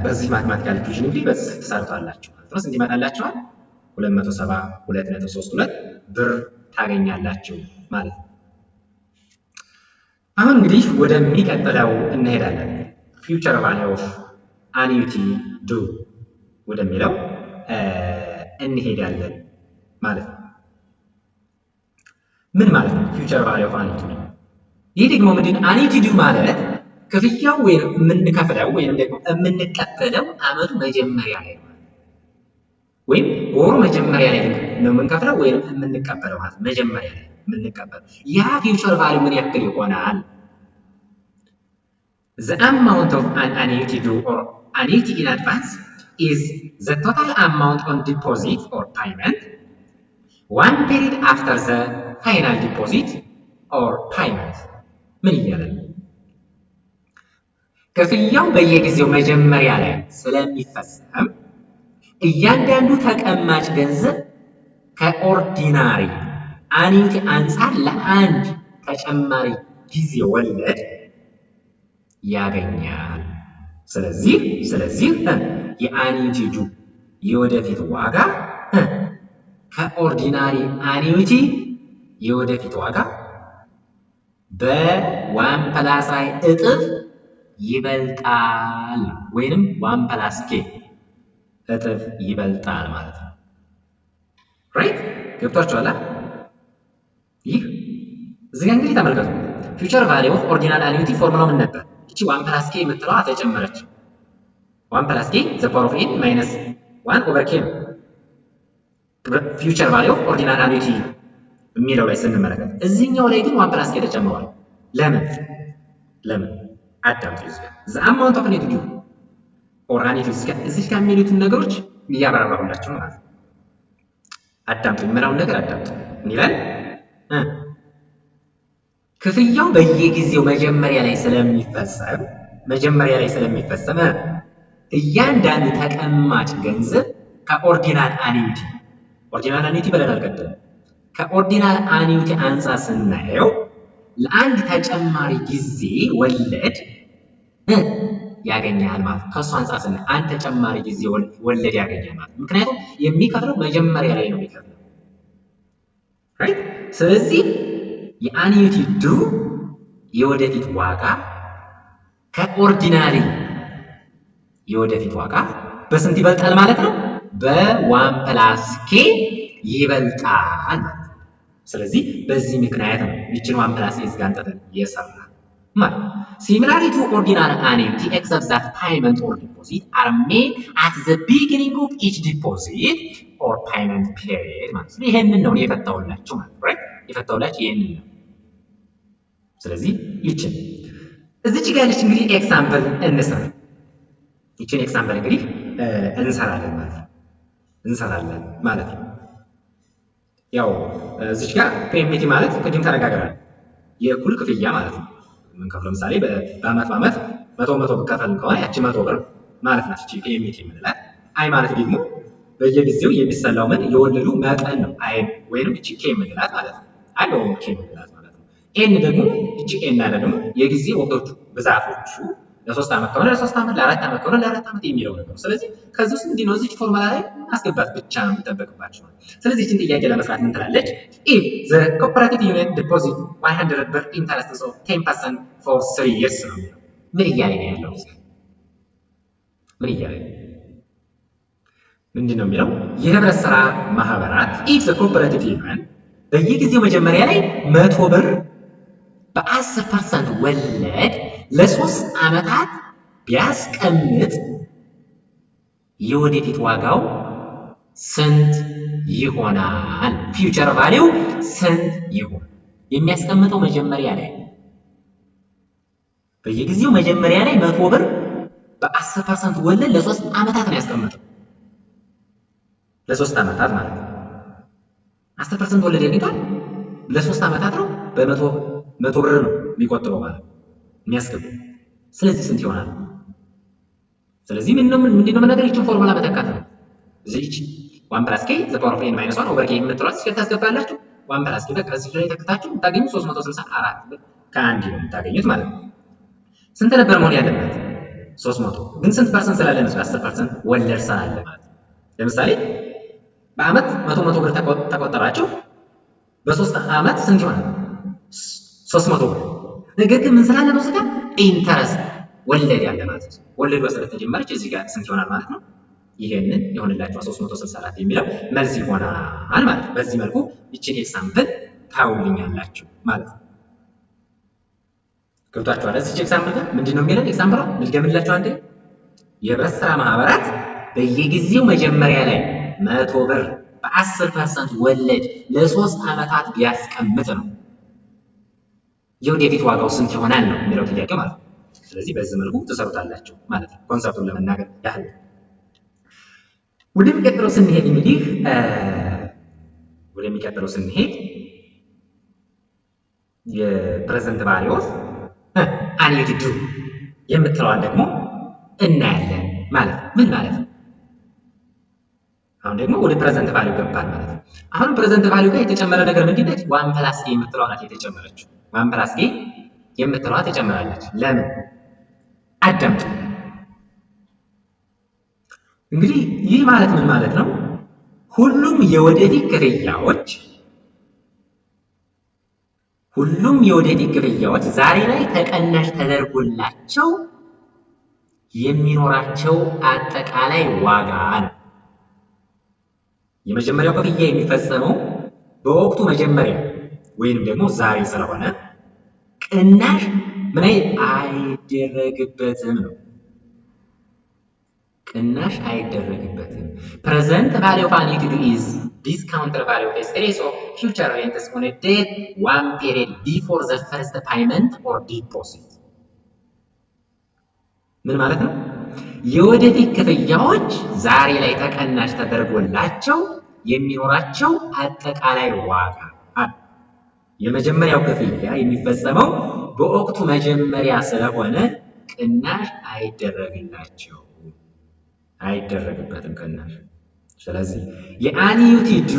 Speaker 1: በዚህ ማቴማቲካል ኢኩዌሽን እንግዲህ በዚህ ትሰርታላችሁ ማለት ነው። ስንት ይመጣላችኋል? 272.32 ብር ታገኛላችሁ ማለት ነው። አሁን እንግዲህ ወደሚቀጥለው እንሄዳለን። ፊውቸር ቫልዩ ኦፍ አኑዊቲ ዱ ወደሚለው እንሄዳለን ማለት ነው። ምን ማለት ነው ፊውቸር ቫልዩ ኦፍ አኑዊቲ ዱ? ይህ ደግሞ ምንድነው? አኑዊቲ ዱ ማለት ክፍያው ወይም የምንከፍለው ወይም ደግሞ የምንቀበለው አመቱ መጀመሪያ ላይ ነው ወይም ወሩ መጀመሪያ ላይ ነው የምንከፍለው ወይም የምንቀበለው ማለት መጀመሪያ ላይ የምንቀበለው ያ ፊውቸር ቫልዩ ምን ያክል ይሆናል? The amount of an annuity due or annuity in advance is the total amount on deposit or payment one period after the final deposit or payment. ምን ይላል? ክፍያው በየጊዜው መጀመሪያ ላይ ስለሚፈጸም እያንዳንዱ ተቀማጭ ገንዘብ ከኦርዲናሪ አኑዊቲ አንፃር ለአንድ ተጨማሪ ጊዜ ወለድ ያገኛል። ስለዚህ የአኑዊቲ ዱ የወደፊት ዋጋ ከኦርዲናሪ አኑዊቲ የወደፊት ዋጋ በ1 ፕላስ አይ እጥፍ ይበልጣል ወይንም 1 ፕላስ ኬ እጥፍ ይበልጣል ማለት ነው። ራይት ገብቷችኋል? ይህ እዚህ ጋር እንግዲህ ተመልከቱ። ፊውቸር ቫልዩ ኦፍ ኦርዲናል አኑዊቲ ፎርሙላው ምን ነበር? እቺ 1 ፕላስ ኬ የምትለዋ ተጨመረች። 1 ፕላስ ኬ ዘ ፓወር ኦፍ ኤን ማይነስ 1 ኦቨር ኬ ነው። ፊውቸር ቫልዩ ኦፍ ኦርዲናል አኑዊቲ የሚለው ላይ ስንመለከት እዚህኛው ላይ ግን 1 ፕላስ ኬ ተጨምሯል። ለምን? አዳምጡ። ዘ አማውንት ኦፍ አኑዊቲ ዱ ኦር አኑዊቲ እዚህ ጋር የሚሉትን ነገሮች እያብራራሁላችሁ ነው ማለት ነው። አዳምጡ፣ የምለውን ነገር አዳምጡ። ምን ይላል? ክፍያው በየጊዜው መጀመሪያ ላይ ስለሚፈጸም እያንዳንዱ ተቀማጭ ገንዘብ ከኦርዲናል አኑዊቲ ብለናል ቀጥለን። ከኦርዲናል አኑዊቲ አንፃር ስናየው ለአንድ ተጨማሪ ጊዜ ወለድ ያገኛል ማለት ነው። ከእሱ አንፃር ስናየው አንድ ተጨማሪ ጊዜ ወለድ ያገኛል ማለት ነው። ምክንያቱም የሚከፍለው መጀመሪያ ላይ ነው የሚከፍለው። ራይት። ስለዚህ የአኑዊቲ ዱ የወደፊት ዋጋ ከኦርዲናሪ የወደፊት ዋጋ በስንት ይበልጣል ማለት ነው? በ1 ፕላስ ኬ ይበልጣል። ስለዚህ በዚህ ምክንያት ነው ይችን 1 ፕላስ ኤዝ ጋር አንጠተን የሰራ ማለት ነው። Similarly to ordinary annuity, except that payment or deposit are made at the beginning of each deposit or payment period ማለት ነው። ይሄንን ነው የፈታውላችሁ ማለት ነው። ራይት የፈታውላችሁ ይሄንን ነው። ስለዚህ ይችን እዚች ጋር ያለች እንግዲህ ኤግዛምፕል እንስራ። ይችን ኤግዛምፕል እንግዲህ እንሰራለን ማለት ነው። ያው እዚች ጋር ፒኤምቲ ማለት ቅድም ተነጋግረናል፣ የኩል ክፍያ ማለት ነው። የምንከፍለው ለምሳሌ በአመት መቶ ብከፈል ከሆነ ያቺ 100 ብር ማለት ናት እቺ ፒኤምቲ የምንላት። አይ ማለት ደግሞ በየጊዜው የሚሰላው ምን የወለዱ መጠን ነው። አይ ወይንም እቺ ኬ የምንላት ማለት ነው። አይ ወይም ኬ የምንላት ማለት ነው። ኤን ደግሞ እቺ ኤን አለ ደግሞ የጊዜ ወቅቶቹ ብዛቶቹ ለ3 ዓመት ከሆነ ለ3 ዓመት፣ ለ4 ዓመት ከሆነ ለ4 ዓመት የሚለው ነገር። ስለዚህ ከዚህ ውስጥ እንዲህ ነው እዚች ፎርሙላ ላይ ማስገባት ብቻ ነው የሚጠበቅባቸው። ስለዚህ እቺን ጥያቄ ለመስራት ምን ትላለች? ኢፍ ዘ ኮኦፐሬቲቭ ዩኒየን ዲፖዚት 100 ብር ኢንተረስት ኦፍ 10% ፎር 3 years ነው የሚለው። ምን እያለ ነው ያለው? ምን እያለ ነው? ምንድን ነው የሚለው? የህብረት ስራ ማህበራት ኢፍ ዘ ኮኦፐሬቲቭ ዩኒየን በየጊዜው መጀመሪያ ላይ 100 ብር በ10% ወለድ ለ3 ዓመታት ቢያስቀምጥ የወደፊት ዋጋው ስንት ይሆናል? ፊውቸር ቫሊው ስንት ይሆን? የሚያስቀምጠው መጀመሪያ ላይ በየጊዜው መጀመሪያ ላይ 100 ብር በ10% ወለድ ለ3 ዓመታት ነው ያስቀምጠው። ለ3 ዓመታት ማለት ነው። 10% ወለድ ያገኛል ለ3 ዓመታት ነው። በ100 ብር ነው የሚቆጥበው ማለት ነው የሚያስገባው። ስለዚህ ስንት ይሆናል? ስለዚህ ምንድነው መናገር? ይችን ፎርሙላ መተካት ነው። እዚች 1 + k ዘ ፓወር ኦፍ n - 1 ኦቨር k የምትሏት እስከ ታስገባላችሁ። 1 + k በቃ እዚህ ላይ ተክታችሁ የምታገኙት 364 ብር ከአንድ ነው የምታገኙት ማለት ነው። ስንት ነበር መሆን ያለበት? 300 ግን ስንት ፐርሰንት ስላለ ነው? 10% ወለድ ስላለ ማለት ነው። ለምሳሌ በአመት 100 ብር ተቆጠባችሁ፣ በ3 ዓመት ስንት ይሆናል? 300 ብር። ነገር ግን ምን ስላለ ነው? እዚህ ጋር ኢንተረስት ወለድ ያለ ማለት ነው። ወለዷ ስለተጀመረች እዚህ ጋር ስንት ይሆናል ማለት ነው? ይሄንን ይሆንላችኋል 364 የሚለው መልስ ይሆናል ማለት ነው። በዚህ መልኩ ይችን ኤግዛምፕል ታውልኛላችሁ ማለት ነው። ገብቷችኋል? እዚህ ኤግዛምፕል ጋር ምንድነው የሚለው? ኤግዛምፕል ልድገምላችሁ አንዴ። የህብረት ስራ ማህበራት በየጊዜው መጀመሪያ ላይ 100 ብር በ10% ወለድ ለ3 ዓመታት ቢያስቀምጥ ነው የወደፊት ዋጋው ስንት ይሆናል ነው የሚለው ጥያቄ ማለት ነው። ስለዚህ በዚህ መልኩ ትሰሩታላችሁ ማለት ነው፣ ኮንሰፕቱን ለመናገር ያህል። ወደሚቀጥለው ስንሄድ እንግዲህ የፕሬዘንት ቫልዩ ኦፍ አኑዊቲ ዱ የምትለዋን ደግሞ እናያለን ማለት ነው። ምን ማለት ነው? አሁን ደግሞ ወደ ፕሬዘንት ቫልዩ ገባን ማለት ነው። አሁን ፕሬዘንት ቫልዩ ጋር የተጨመረ ነገር ምንድን ነች? 1 + k የምትለዋ ናት የተጨመረችው። 1 + k የምትለዋ ተጨምራለች። ለምን? አዳምጡ። እንግዲህ ይህ ማለት ምን ማለት ነው? ሁሉም የወደፊት ክፍያዎች ዛሬ ላይ ተቀናሽ ተደርጎላቸው የሚኖራቸው አጠቃላይ ዋጋ ነው። የመጀመሪያው ክፍያ የሚፈጸመው በወቅቱ መጀመሪያ ወይንም ደግሞ ዛሬ ስለሆነ ቅናሽ ምን አይደረግበትም ነው። ቅናሽ አይደረግበትም። ፕሬዘንት ቫልዩ ኦፍ አኑዊቲ ዱ ኢዝ ዲስካውንትድ ቫልዩ ኦፍ ኤስቲሜትስ ኦፍ ፊውቸር ሬንትስ ኦን ኤ ዴት 1 ፔሪድ ቢፎር ዘ ፈርስት ፔይመንት ኦር ዲፖዚት። ምን ማለት ነው? የወደፊት ክፍያዎች ዛሬ ላይ ተቀናሽ ተደርጎላቸው የሚኖራቸው አጠቃላይ ዋጋ። የመጀመሪያው ክፍያ የሚፈጸመው በወቅቱ መጀመሪያ ስለሆነ ቅናሽ አይደረግበትም ቅናሽ። ስለዚህ የአኑዊቲ ዱ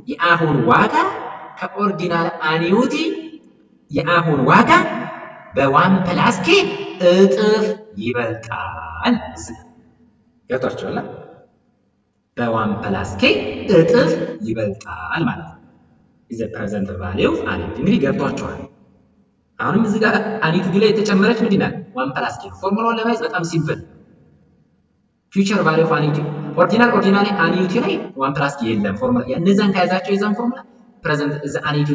Speaker 1: የአሁን ዋጋ ከኦሪጂናል አኑዊቲ የአሁን ዋጋ በ1 + k እጥፍ ይበልጣል። ገብቷችኋል? በ1 + k እጥፍ ይበልጣል ማለት ነው። ኢዝ ፕሬዘንት ቫልዩ ኦፍ አኑዊቲ። እንግዲህ ገብቷችኋል? አሁንም እዚህ ጋር አኑዊቲ ላይ የተጨመረች ምንድን ናት? 1 + k። ፎርሙላውን ለማየት በጣም ሲምፕል። ፊውቸር ቫልዩ ኦፍ አኑዊቲ ኦሪጂናል አኑዊቲ ላይ 1 + k የለም። ፎርሙላ እነዛን ከያዛቸው የዛን ፎርሙላ ፕሬዘንት እዛ አኑዊቲ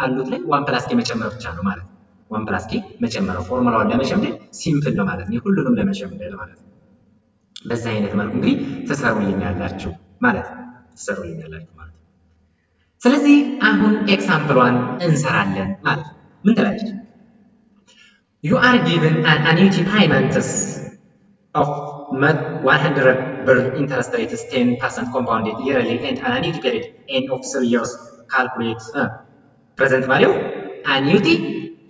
Speaker 1: አሉት ላይ 1 + k መጨመር ብቻ ነው ማለት ነው። 1 + k መጨመር ፎርሙላውን ለመሸምደድ ሲምፕል ነው ማለት ነው። ሁሉንም ለመሸምደድ ማለት ነው። በዛ አይነት መልኩ እንግዲህ ትሰሩልኛላችሁ ማለት ነው። ስለዚህ አሁን ኤግዛምፕሏን እንሰራለን ማለት ነው። ምን ትላለች? you are given an annuity payments of 100 ብር interest rate is 10% compounded yearly and an annuity period end of 3 years ካልኩሌት ፕሬዘንት ቫሊዩ አኒዩቲ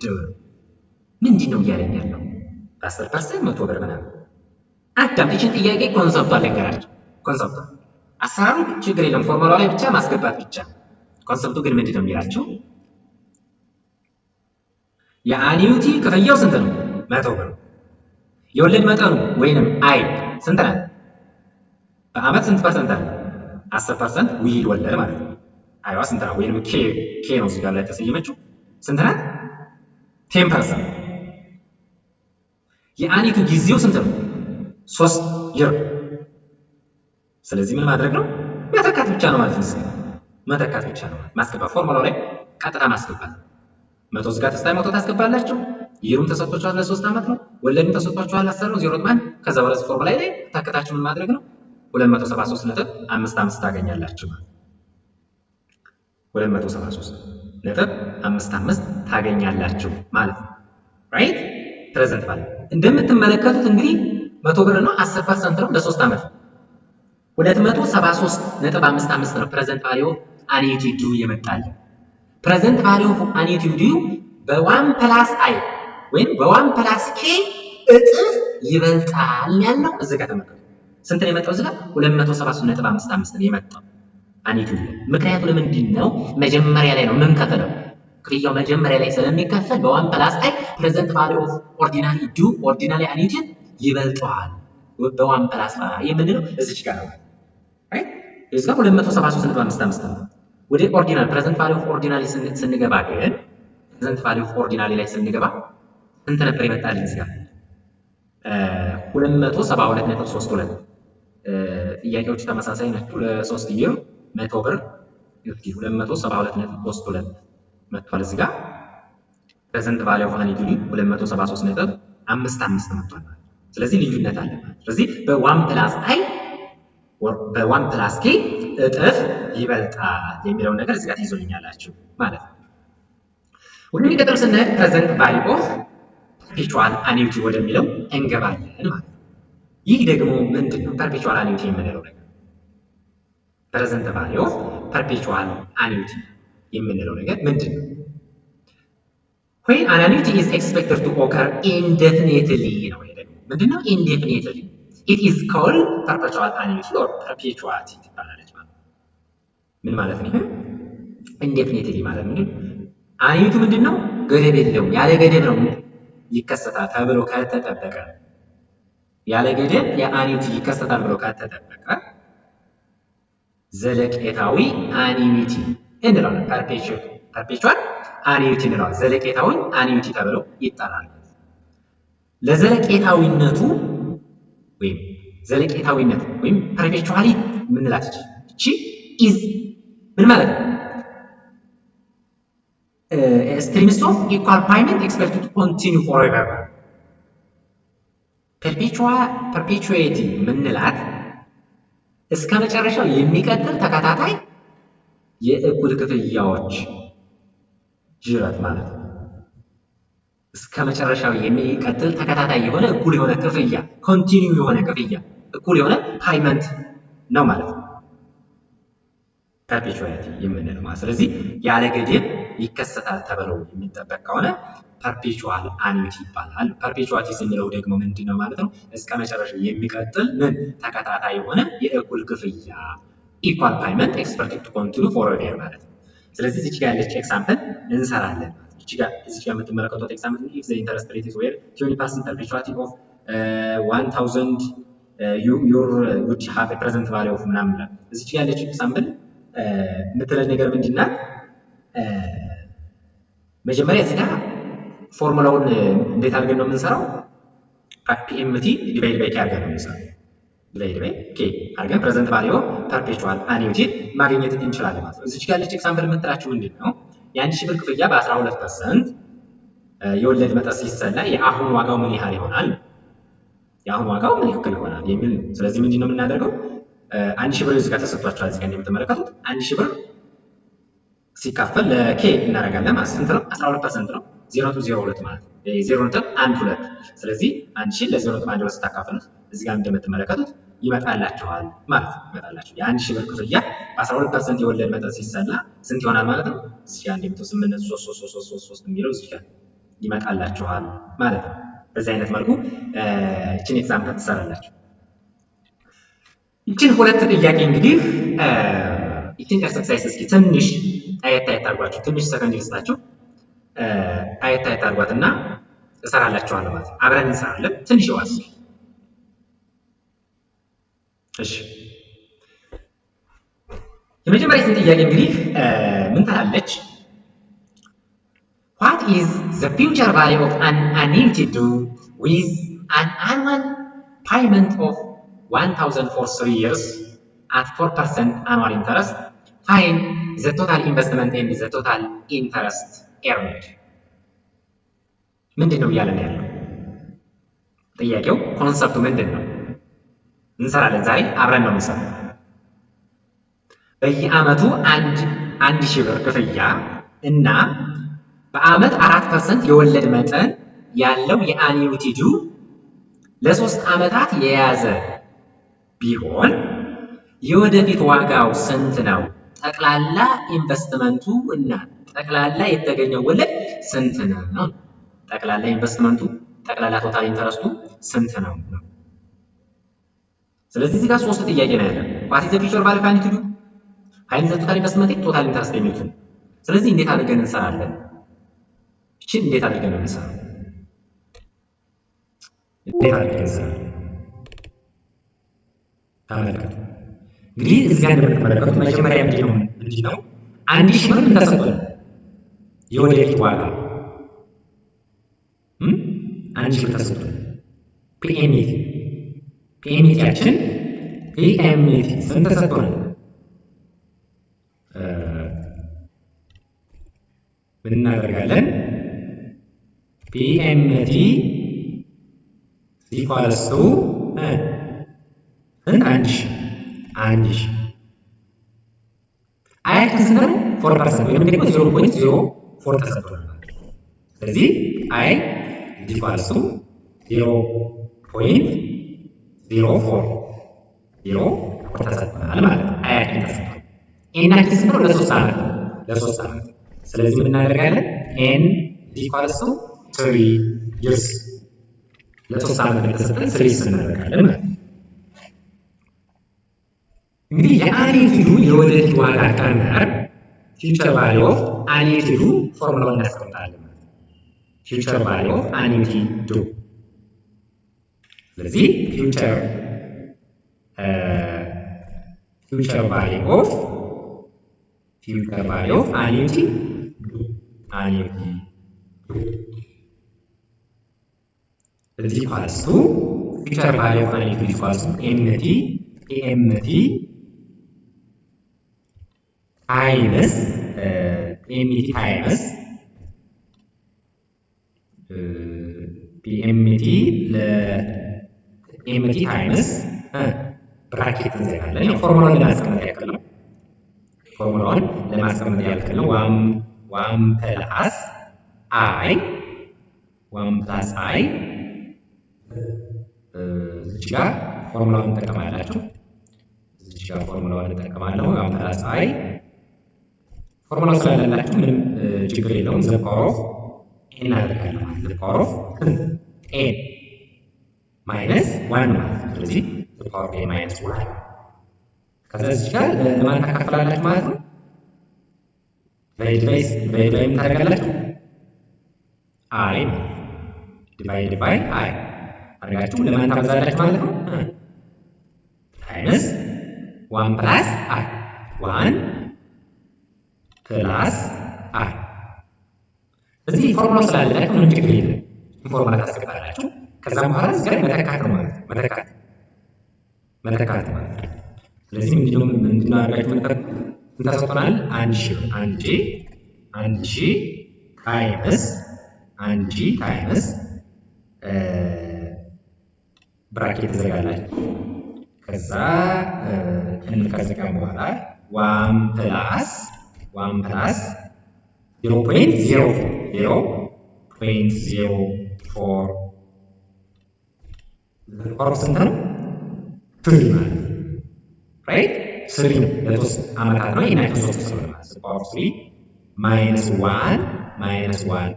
Speaker 1: ዱ ምንድን ነው እያለኝ ያለው? በ10% 100 ብር ምናምን። አዳምጥ፣ ይህችን ጥያቄ ኮንሰፕቷን ልንገራቸው። ኮንሰፕቷ አሰራሩ ችግር የለም፣ ፎርሙላ ላይ ብቻ ማስገባት ብቻ። ኮንሰፕቱ ግን ምንድን ነው የሚላቸው? የአኒዩቲ ክፍያው ስንት ነው? 100 ብር። የወለድ መጠኑ ወይንም አይ ስንት ናት? በአመት ስንት ፐርሰንት አለ? 10% ዊል ወለድ ማለት ነው። አይዋ ስንት ናት? ወይንም ኬ ነው እዚህ ጋር ላይ ተሰየመችው። ስንት ናት? 10%። የአኒቱ ጊዜው ስንት ነው? 3 ይር። ስለዚህ ምን ማድረግ ነው? መተካት ብቻ ነው ማለት ነው። መተካት ብቻ ነው ማስገባት፣ ፎርሙላው ላይ ቀጥታ ማስገባት። 100 እዚህ ጋር ተስታይ 100 ታስገባላችሁ። ይሩም ተሰጥቷችኋል ለ3 አመት ነው። ወለድም ተሰጥቷችኋል 10 ነው 0.1። ከዛ በኋላ ፎርሙላ ላይ ተከታችሁ ምን ማድረግ ነው? 273.55 ታገኛላችሁ ማለት 273.55 ታገኛላችሁ ማለት ነው። ራይት ፕሬዘንት ቫልዩ እንደምትመለከቱት እንግዲህ 100 ብር ነው፣ 10% ነው፣ ለ3 አመት 273.55 ነው ፕሬዘንት ቫልዩ አኒዩቲ ዱ የመጣል። ፕሬዘንት ቫልዩ አኒዩቲ ዱ በ1 ፕላስ አይ ወይም በ1 ፕላስ ኬ እጥፍ ይበልጣል ያለው እዚህ ጋር ተመልከቱ። ስንት ነው የመጣው? እዚህ ጋር 273.55 ነው የመጣው አኒዩቲ ዱ። ምክንያቱ ለምንድን ነው? መጀመሪያ ላይ ነው ምን ከተለው ክፍያው መጀመሪያ ላይ ስለሚከፈል በ1 ፕላስ አይ ፕሬዘንት ቫልዩ ኦፍ ኦርዲናሪ ዱ ኦርዲናሪ አኒዩቲ ይበልጠዋል። በ1 ፕላስ አይ የምንለው እዚች ጋር ነው። ራይት እዚህ ጋር 273.55 ነው። ወደ ኦርዲናል ፕሬዘንት ቫልዩ ኦፍ ኦርዲናሊ ስንገባ ግን ፕሬዘንት ቫልዩ ኦፍ ኦርዲናሊ ላይ ስንገባ ስንት ነበር ይመጣልኝ? እዚህ ጋር 272.32 ጥያቄዎቹ ተመሳሳይ ናቸው። ለ3 ይር 100 ብር 272.32 መጥቷል። እዚህ ጋር ፕሬዘንት ቫልዩ ኦፍ አኒዩቲ 273.55 መጥቷል። ስለዚህ ልዩነት አለ። ስለዚህ በ1 ፕላስ አይ በ1 ፕላስ ኬ እጥፍ ይበልጣል የሚለውን ነገር እዚህ ጋር ትይዙልኛላችሁ ማለት ነው። ወደሚቀጥለው ስናይ ፕሬዘንት ቫልዩ ኦፍ ፐርፔቹዋል አኒዩቲ ወደሚለው እንገባለን ማለት ነው። ይህ ደግሞ ምንድን ነው? ፐርፔቹዋል አኒዩቲ የምንለው ነገር ፕሬዘንት ቫልዩ ኦፍ ፐርፔቹዋል አኒዩቲ የምንለው ነገር ምንድን ነው? when an annuity is expected to occur indefinitely ነው። ይሄ ደግሞ ምንድነው? indefinitely it is called perpetual annuity or perpetuity ትባላለች ማለት ነው። ምን ማለት ነው? indefinitely ማለት ምንድን ነው? አኒዩቲ ምንድነው? ገደብ የለውም፣ ያለ ገደብ ነው ይከሰታል ተብሎ ከተጠበቀ፣ ያለ ገደብ የአኒዩቲ ይከሰታል ብሎ ከተጠበቀ ዘለቄታዊ አኒዩቲ እንለዋለን። ፐርፔቹዋል አኒዩቲ እንለዋለን። ዘለቄታዊ አኒዩቲ ተብሎ ይጠራል። ለዘለቄታዊነቱ ወይም ዘለቄታዊነት ወይም ፐርፔቹዋሊ ምንላት እቺ ኢዝ ምን ማለት ነው? streams of equal payment expected to continue forever። ፐርፔቹዌቲ ምንላት እስከ መጨረሻው የሚቀጥል ተከታታይ የእኩል ክፍያዎች ጅረት ማለት ነው። እስከ መጨረሻው የሚቀጥል ተከታታይ የሆነ እኩል የሆነ ክፍያ ኮንቲኒው የሆነ ክፍያ እኩል የሆነ ፓይመንት ነው ማለት ነው ፐርፔቹዋሊቲ የምንለው ማለት። ስለዚህ ያለ ገደብ ይከሰታል ተብሎ የሚጠበቅ ከሆነ ፐርፔቹዋል አኒዩቲ ይባላል። ፐርፔቹዋሊቲ ስንለው ደግሞ ምንድነው ማለት ነው? እስከ መጨረሻው የሚቀጥል ምን ተከታታይ የሆነ የእኩል ክፍያ ኢኳል ፓይመንት ኤክስፐርትድ ቱ ኮንቲኒው ፎርኤቨር ማለት ነው። ስለዚህ እዚህ ጋር ያለች ኤግዛምፕል እንሰራለን። እዚህ ጋር የምትመለከቱት ኤግዛምፕል ኢፍ ዘ ኢንተረስት ሬት ኢዝ ዌር 20% ፐርፔቹዋሊቲ ኦፍ 1000 ዩር which have a present value of ምናምን ይላል። እዚህ ጋር ያለች ኤግዛምፕል የምትለን ነገር ምንድናት? መጀመሪያ እዚህ ጋር ፎርሙላውን እንዴት አድርገን ነው የምንሰራው? ፒኤምቲ ዲቫይድ ባይ ኬ አድርገን ነው የምንሰራው። ዲቫይድ ባይ ኬ አድርገን ፕሬዘንት ቫልዩ ፐርፔቹዋል አኒዩቲ ማግኘት እንችላለን ማለት ነው። እዚህ ጋር ያለች ኤግዛምፕል የምትላችሁ ምንድን ነው? የ1000 ብር ክፍያ በ12% የወለድ መጠን ሲሰላ የአሁን ዋጋው ምን ያህል ይሆናል? የአሁን ዋጋው ምን ያክል ይሆናል የሚል። ስለዚህ ምንድነው የምናደርገው? 1000 ብር እዚህ ጋር ተሰጥቷችኋል። እዚህ ጋር እንደምትመለከቱት 1000 ብር ሲካፈል ለኬ እናደርጋለን ማለት ስንት ነው? 12% ነው። 0.02 ማለት ነው 0.12። ስለዚህ 1000 ለ0.12 ስታካፍሉት እዚህ ጋር እንደምትመለከቱት ይመጣላችኋል ማለት ነው። ይመጣላችሁ የ1000 ብር ክፍያ በ12% የወለድ መጠን ሲሰላ ስንት ይሆናል ማለት ነው? እዚህ ጋር እንደምታዩት 8.3333 የሚለው እዚህ ጋር ይመጣላችኋል ማለት ነው። በዚህ አይነት መልኩ እችን ኤግዛምፕል ትሰራላችሁ። ይችን ሁለት ጥያቄ እንግዲህ ይችን ኤክሰርሳይዝ እስኪ ትንሽ አየት አድርጓችሁ ትንሽ ሰከንድ ይስጣችሁ አየት አድርጓትና እሰራላችኋለሁ ማለት ነው። አብረን እንሰራለን። ትንሽ ይዋስ እሺ የመጀመሪያ ጥያቄ እንግዲህ ምን ትላለች? What is the future value of an annuity due with an annual payment of 1000 for 3 years at 4% annual interest? Find the total investment and the total interest earned. ምንድን ነው እያለን ያለው? ጥያቄው ኮንሰፕቱ ምንድን ነው? እንሰራለን ዛሬ አብረን ነው የምንሰራው። በየአመቱ 1000 ብር ክፍያ እና በአመት 4% የወለድ መጠን ያለው የአኒዩቲ ዱ ለ3 አመታት የያዘ ቢሆን የወደፊት ዋጋው ስንት ነው? ጠቅላላ ኢንቨስትመንቱ እና ጠቅላላ የተገኘው ወለድ ስንት ነው? ጠቅላላ ኢንቨስትመንቱ ጠቅላላ ቶታል ኢንተረስቱ ስንት ነው? ስለዚህ እዚህ ጋር 3 ጥያቄ ነው ያለው። what is the future value of annuity due? find the total investment and total interest የሚሉት። ስለዚህ እንዴት አድርገን እንሰራለን? እቺን እንዴት አድርገን እንሰራለን? እንዴት አድርገን እንሰራለን? ታመለከቱ እንግዲህ እዚህ ጋር እንደምትመለከቱት መጀመሪያ ምንድን ነው 1000 ብር ተሰጥቷል። የወደፊት ዋጋ 1000 ብር ተሰጥቷል። ፒኤምኢቲያችን ፒኤምኢቲ ስንት ተሰጥቷል? ምን እናደርጋለን? ፒኤምኢቲ ኢኳልስ ቱ አንድ ሺህ አያችን ስንት ነው? 4% ወይም ደግሞ 0.04 ተሰጥቷል። ስለዚህ አይ ኢኳልስ ቱ 0.04 ተሰጥቷል ማለት ነው። አያችን ተሰጥቷል። ኤናችን ስንት ነው? ለ3 ዓመት ስለዚህ ምን እናደርጋለን? ኤን ኢኳልስ ቱ 3 years ለ3 ዓመት የተሰጠን 3 እናደርጋለን ማለት ነው። እንግዲህ የአኒዩቲ ዱ የወደፊት ዋጋ ቀመር ፊውቸር ቫልዩ ኦፍ አኒዩቲ ዱ ፎርሙላውን እናስቀምጣለን። ፊውቸር ቫልዩ ኦፍ አኒዩቲ ዱ ስለዚህ ፊውቸር ቫልዩ ኦፍ አኒዩቲ ዱ is equals to future value of annuity equals to MT times PMT times ብራኬት እንዘጋለን። ፎርሙላውን ለማስቀመጥ ያክል ነው። ዋን ፕላስ አይ እዚህ ጋር ፎርሙላውን እንጠቀማላችሁ። እዚህ ጋር ፎርሙላውን እንጠቀማለሁ። ዋን ፕላስ አይ ፎርሙላው ስላላችሁ ምንም ችግር የለውም። ዘ ፓወር ኦፍ ኤን እናደርጋለን ማለት ዘ ፓወር ኦፍ ኤን ማይነስ ዋን ማለት ነው። ስለዚህ ዘ ፓወር ኦፍ ኤን ማይነስ ዋን ከዛ እዚህ ጋር ለማን ታካፍላላችሁ ማለት ነው? ዲቫይድ ምን ታደርጋላችሁ? አይ ዲቫይድ ባይ አይ አድርጋችሁ ለማን ታበዛላችሁ ማለት ነው? ታይምስ ዋን ፕላስ አይ ዋን ፕላስ አይ እዚህ ፎርሙላ ስላላችሁ ምንም ችግር የለም። ፎርሙላ ታስገባላችሁ። ከዛም በኋላ እዚህ ጋር መተካት ነው ማለት ነው። መተካት ማለት ነው። ስለዚህ ምንድነው አድርጋችሁ መተካት እንታሰጡናል 1000 ታይምስ ብራኬት ትዘጋላችሁ። ከዛ ከዘጋን በኋላ ዋን ፕላስ 0.04 ስንት ነው? 3 ማለት ነው። ራይት 3 ነው ለሶስት ዓመታት ነው። ይሄን 3 ስለሆነ ፓወር 3 ማይነስ 1 ማይነስ 1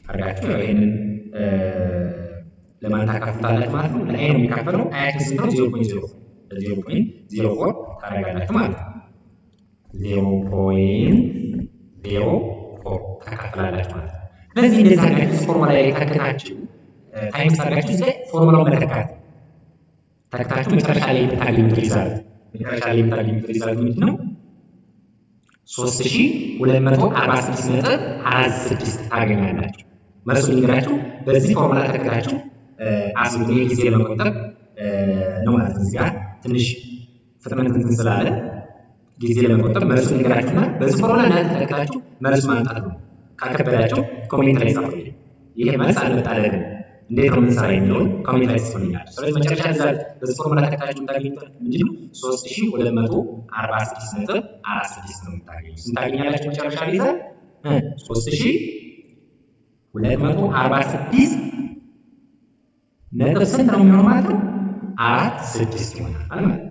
Speaker 1: አድርጋችሁ ያው ይሄንን ለማን ታካፍላላችሁ ማለት ነው? ለኤ ነው የሚካፈለው። አያችን ስንት ነው? 0.04 ታደርጋላችሁ ማለት ነው። 0.04 ታካፍላላችሁ ማለት ነው። ስለዚህ እንደዚህ አድርጋችሁ ፎርሙላ ላይ ተክታችሁ ታይምስ አድርጋችሁ እዚህ ላይ ፎርሙላውን ተክታችሁ መጨረሻ ላይ የምታገኙት ሪዛልት ምንድን ነው? 3246.46 ታገኛላችሁ። መልሱ ልንገራችሁ። በዚህ ፎርሙላ ተክታችሁ አስቡት። ይሄ ጊዜ ለመቆጠብ ነው ማለት ነው። እዚህ ጋር ትንሽ ፍጥነት እንትን ስላለ ጊዜ ለመቆጠብ መልሱ ልንገራችሁና በዚህ ፎርሙላ እናንተ ተክታችሁ መልሱ ማምጣት ነው። ካከበዳችሁ ኮሜንት ላይ ጻፉልኝ። ይሄ መልስ አልመጣልንም እንዴት ነው የምንሰራ የሚለውን ኮሜንት ላይ ጽፉልኛል። ስለዚህ መጨረሻ ሪዛልት በዚህ ፎርሙላ ተከታችሁ የምታገኙት ምንድን ነው? 3246.46 ነው የምታገኙት። ስንት ታገኛላችሁ መጨረሻ ሪዛልት? 3246 ነጥብ ስንት ነው የሚሆነው ማለት ነው? 46 ይሆናል ማለት ነው።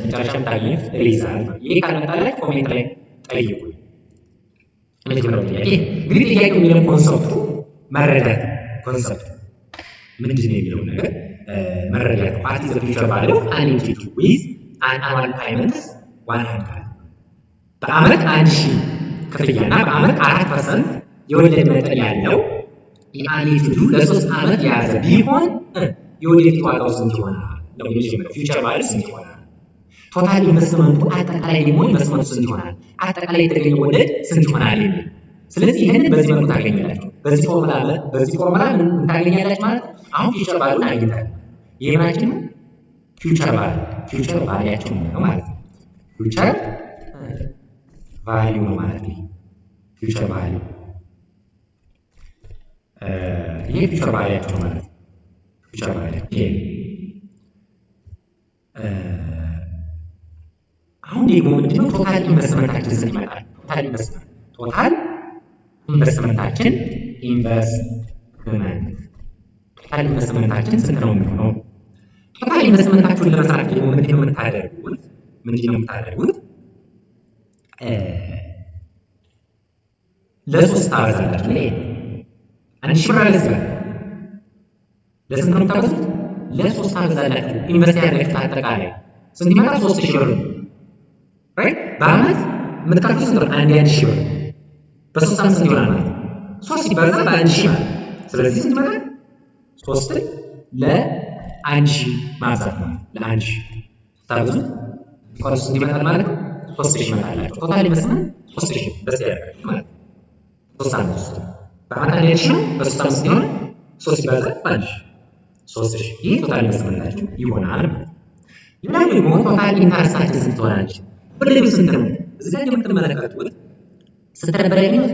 Speaker 1: መጨረሻ የምታገኙት ሪዛልት ነው። ይሄ ካልመጣላችሁ ኮሜንት ላይ ጠይቁኝ። የመጀመሪያው ጥያቄ እንግዲህ ጥያቄው የሚለው ኮንሰፕቱ መረዳት ኮንሰፕት ምንድን ነው የሚለው ነገር መረዳት ነው። ዋት ኢዝ ዘ ፊውቸር ቫልዩ ኦፍ አን ኢንቲቲ ዊዝ አን አኑዋል ፔይመንት 100 በአመት 1000 ክፍያና በአመት 4% የወለድ መጠን ያለው የአን ኢንቲቲ ለ3 አመት የያዘ ቢሆን የወደፊት ዋጋው ስንት ይሆናል? ነው የመጀመሪያው ፊውቸር ቫልዩ ስንት ይሆናል? ቶታል ኢንቨስትመንቱ አጠቃላይ ደግሞ ኢንቨስትመንቱ ስንት ይሆናል? አጠቃላይ የተገኘው ወለድ ስንት ይሆናል የሚል። ስለዚህ ይሄንን በዚህ መልኩ ታገኛላችሁ። በዚህ ፎርሙላ ምን ታገኛላችሁ ማለት ነው? አሁን ፊውቸር ቫልዩን አግኝተናል። የምናችን ፊውቸር ቫልያችን ነው ማለት ነው። ፊውቸር ቫልዩ ነው ማለት ነው። ፊውቸር ቫልዩ ይሄ ፊውቸር ቫልያችን ነው ማለት ነው። ፊውቸር ቫልዩ ይሄ አሁን ደግሞ ምንድነው ቶታል ኢንቨስትመንታችን ስንት ይመጣል? ቶታል ኢንቨስትመንታችን ስንት ነው የሚሆነው? ቶታል ኢንቨስትመንታችሁን ለመስራት ደግሞ ምንድነው የምታደርጉት? ለሶስት ታበዛላችሁ። ላይ 1000 ብር አለ እዚህ ጋር ለስንት ነው የምታበዙት? ለሶስት ታበዛላችሁ። ኢንቨስት ያደረጋችሁት አጠቃላይ ስንት ይመጣል? 3000 ብር ራይት። በአመት የምትከፍሉት ስንት ነው? 1000 ብር በሶስት ዓመት ስንት ይሆናል ማለት ነው? 3 ሲባዛ በ1000 ማለት ስለዚህ ስንት ይመጣል? 3 ለ1000 ማብዛት ነው። ለ1000 ታብዙ ኮርስ ስንት ይመጣል ማለት ነው? 3000 ይመጣላችሁ። ቶታል ኢንቨስትመንት 3000 በዚህ ያደርጋችሁ ማለት ነው። 3 ዓመት ውስጥ በአመት 1000 ነው። በሶስት ዓመት ስንት ይሆናል? 3 ሲባዛ በ1000 3000። ይህ ቶታል ኢንቨስትመንታችሁ ይሆናል ማለት ነው። ሌላው ደግሞ ቶታል ኢንተረስታችን ስንት ትሆናለች? ወለዱ ስንት ነው? እዚህ ጋር የምትመለከቱት ስንት ነበር ያገኘሁት?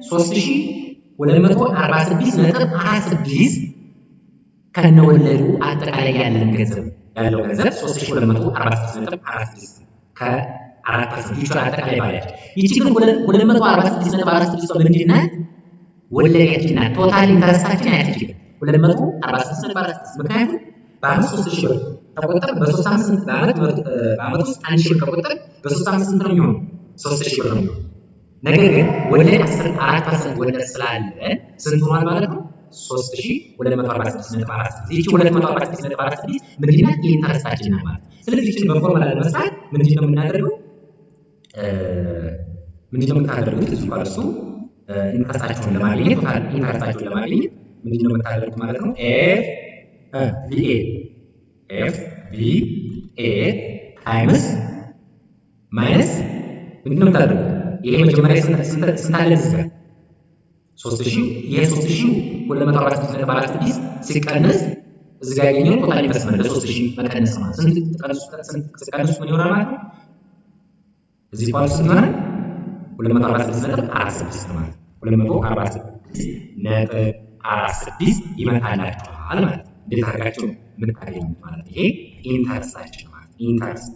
Speaker 1: 3246.46 ከነወለዱ አጠቃላይ ያለው ገንዘብ 3246.46 ከ4% ፊውቸር አጠቃላይ ባለች። ይቺ ግን 246.46 ምንድን ናት? ወለዳችን ናት። ቶታል ኢንተረስታችን አያችልም 246.46 ምክንያቱም በአመት 3000 ብር ተቆጠር በ3 ዓመት ስንት በአመት ውስጥ 1000 ብር ተቆጠር በ3 ዓመት ስንት ነው የሚሆነው? 3000 ብር ነው የሚሆነው። ነገር ግን ወለድ 4% ወለድ ስላለ ስንት ሆኗል ማለት ነው? 3246.46 ይቺ 246.46 ምንድን ናት? ኢንተረስታችን ናት ማለት። ስለዚህ ይቺን በፎርሙላ ለመስራት ምንድን ነው የምናደርገው? የምታደርጉት እዚህ ጋር እሱ ኢንተረስታችሁን ለማግኘት ምንድን ነው የምታደርጉት ማለት ነው? FVA ታይምስ ማይነስ ምንድን ነው የምታደርጉት? ይሄ መጀመሪያ ስንት አለ እዚህ ጋር 3000 ይሄ 3246.46 ሲቀነስ እዚህ ጋር ያገኘው ቶታል ኢንቨስትመንት ለ3000 መቀነስ ማለት ስንት ሲቀነስ ምን ይሆናል ማለት ነው? እዚህ ፓርት ስንት ይሆናል? 246.46 ማለት 246.46 ይመጣላችኋል ማለት ነው። እንዴት አድርጋችሁ የምታገኙት ማለት ይሄ ኢንተረስታችን ማለት ኢንተረስት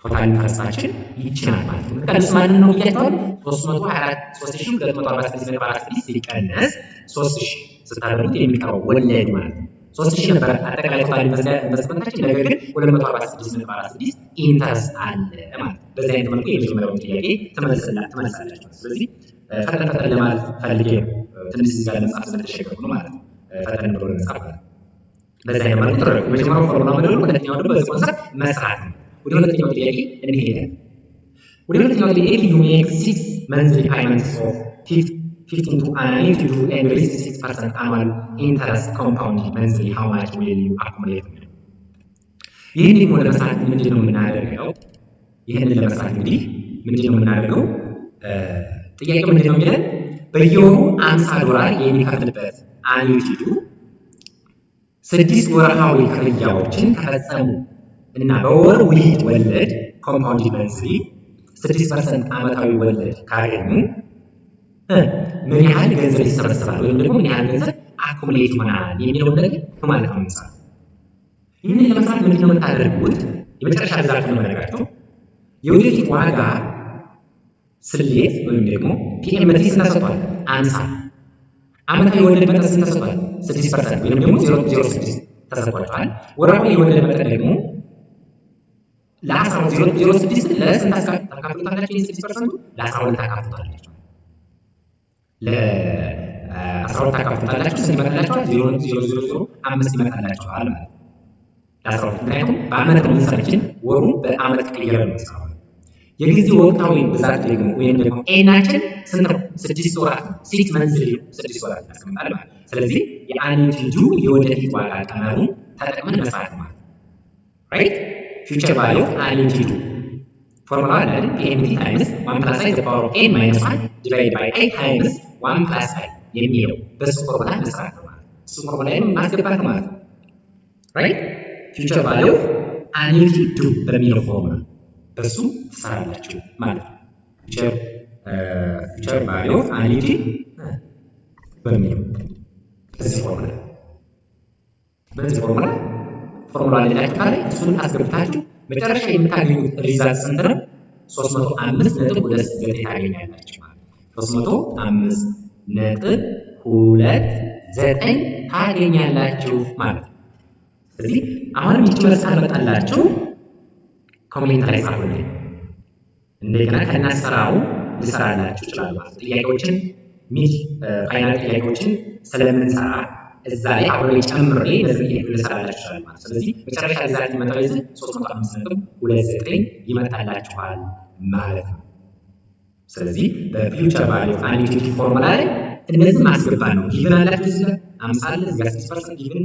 Speaker 1: ቶታል ኢንተረስታችን ይችላል ማለት ነው። ቀንስ ማንን ነው ብያችኋል? 3246.46 ሲቀነስ 3000 ስታደርጉት የሚቀረው ወለድ ማለት ነው። 3000 ነበር አጠቃላይ ቶታል ኢንቨስትመንታችን፣ ነገር ግን 246.46 ኢንተረስት አለ ማለት ነው። በዚህ አይነት መልኩ የመጀመሪያውን ጥያቄ ትመልሳላችሁ። ስለዚህ ፈጠን ለማለት ፈልጌ ነው። ትንሽ እዚህ ጋር ለመጻፍ ስለተሸከርኩ ነው ማለት ነው። ፈጠን ብሎ ለመጻፍ ማለት ነው። በዚህ አይነት መልኩ ተደረገ። የመጀመሪያው ፎርሙላ መደሉ፣ ሁለተኛው ደግሞ በዚህ ኮንሰፕት መስራት ነው። ወደ ሁለተኛው ጥያቄ እንሄዳለን። ወደ ሁለተኛው ጥያቄ you make 6 monthly payments of 15 to annuity to and receive 6% annual interest compounding monthly, how much will you accumulate? ይህን ደግሞ ለመስራት ምንድነው የምናደርገው? ይህንን ለመስራት እንግዲህ ምንድነው የምናደርገው? ጥያቄው ምንድነው የሚለን በየወሩ $50 የሚከፍልበት አንዩቲዱ 6 ወርሃዊ ክፍያዎችን ከፈጸሙ እና በወር ውሂድ ወለድ ኮምፓውንድ መንዝሊ 6% ዓመታዊ ወለድ ካገኙ ምን ያህል ገንዘብ ይሰበሰባል ወይም ደግሞ ምን ያህል ገንዘብ አኩሙሌት ይሆናል የሚለውን ነገር ማለት ነው የምንሰራው። ይህንን ለመስራት ምንድነው የምታደርጉት? የመጨረሻ ሪዛልት ነው የምነግራችሁ። የወደፊት ዋጋ ስሌት ወይም ደግሞ ፒኤምቲ ተሰጥቷል 50፣ ዓመታዊ የወለድ መጠን ተሰጥቷል 6% ወይም ደግሞ 0.06 ተሰጥቷል። ወርሃዊ የወለድ መጠን ደግሞ ለ10.06 ለስንት ታካፍሉታላችሁ? 6% ለ12 ታካፍሉታላችሁ። ለ12 ታካፍሉታላችሁ። ስንት ይመጣላችኋል? 0.005 ይመጣላችኋል ማለት ነው ለ12። ምክንያቱም በአመት ነው የምንሰራችን፣ ወሩ በአመት ቀየረ ነው የምንሰራው። የጊዜ ወቅታዊ ብዛት ደግሞ ወይም ደግሞ ኤናችን ስንት ነው? 6 ወራት ነው። 6 መንዝሊ 6 ወራት ያስቀምጣል ማለት። ስለዚህ የአንዩቲዱ የወደፊት ዋጋ ቀመሩን ተጠቅመን መስራት ማለት ራይት። ፊውቸር ቫልዩ ኦፍ አንዩቲዱ ፎርሙላ አለን። ፒኤምቲ ታይምስ 1 + i the power of n - 1 divided by i times 1 + i የሚለው በሱ ፎርሙላ መስራት ነው ማለት። እሱ ፎርሙላ ላይ ማስገባት ነው ማለት ራይት። ፊውቸር ቫልዩ ኦፍ አንዩቲዱ በሚለው ፎርሙላ በሱ ትሰራላችሁ ማለት ነው። ፊውቸር ቫልዩ ኦፍ አንዩቲ በሚለው በዚህ ፎርሙላ ላይ ካለ እሱን አስገብታችሁ መጨረሻ የምታገኙት ሪዛልት ስንት ነው? 305.29 ታገኛላችሁ ማለት ነው። 305.29 ታገኛላችሁ ማለት ነው። ስለዚህ አሁንም ይህች መልስ ካልመጣላችሁ ኮሜንት ላይ ጻፉልኝ። እንደገና ከናሰራው ልሰራላችሁ ይችላል ማለት ነው። ጥያቄዎችን ፋይናል ጥያቄዎችን ስለምንሰራ እዛ ላይ አብሬ ጨምሬ ለዚህ ልሰራላችሁ ይችላል ማለት ነው። ስለዚህ መጨረሻ ሪዛልት ይመጣል 305.29 ይመጣላችኋል ማለት ነው። ስለዚህ በፊውቸር ቫልዩ ኦፍ አንዩቲድ ፎርሙላ ላይ እነዚህ ማስገባት ነው። ጊቭን አላችሁ እዚህ ጋር 50 አለ፣ እዚህ ጋር 6% ጊቭን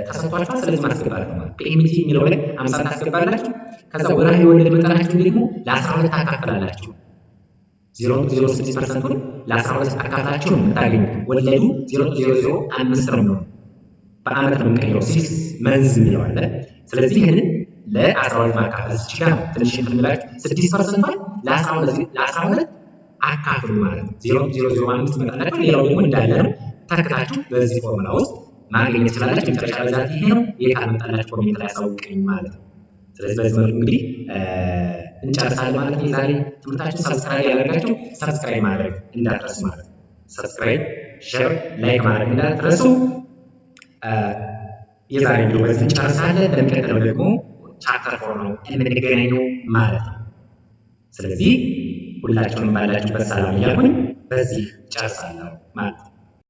Speaker 1: ተሰጥቷችኋል። ስለዚህ ማስገባት ነው ማለት ፒኤምቲ የሚለው ላይ 50 ታስገባላችሁ። ከዛ ወርሃዊ የወለድ መጠናችሁ ደግሞ ለ12 ታካፍላላችሁ። 0.06% ለ12 አካፍላችሁ ነው የምታገኙት። ወለዱ 0.005 ነው። በአመት ነው የምንቀይረው። 6 መንዝ የሚለው አለ። ስለዚህ ይህንን ለ12 ማካፈል ይችላል። ትንሽ እንምላችሁ 6% ለ12 አካፍሉ ማለት ነው። 0.005 ይመጣላችሁ። ሌላው ደግሞ እንዳለ ነው ተከታችሁ በዚህ ፎርሙላ ውስጥ ማግኘት ትችላላችሁ። መጨረሻ ሪዛልት ይሄ ነው። ይሄ ካልመጣላችሁ ኮሜንት ላይ አሳውቁኝ ማለት ነው። ስለዚህ በዚህ መልኩ እንግዲህ እንጨርሳለን ማለት ነው። የዛሬ ትምህርታችን ሰብስክራይብ ያደረጋችሁ ሰብስክራይብ ማድረግ እንዳትረሱ ማለት ነው። ሰብስክራይብ፣ ሼር፣ ላይክ ማድረግ እንዳትረሱ። የዛሬ ቪዲዮ በዚህ እንጨርሳለን። በሚቀጥለው ደግሞ ቻፕተር 4 ነው የምንገናኘው ማለት ነው። ስለዚህ ሁላችሁንም ባላችሁበት ሰላም እያልኩኝ በዚህ ጨርሳለሁ ማለት ነው።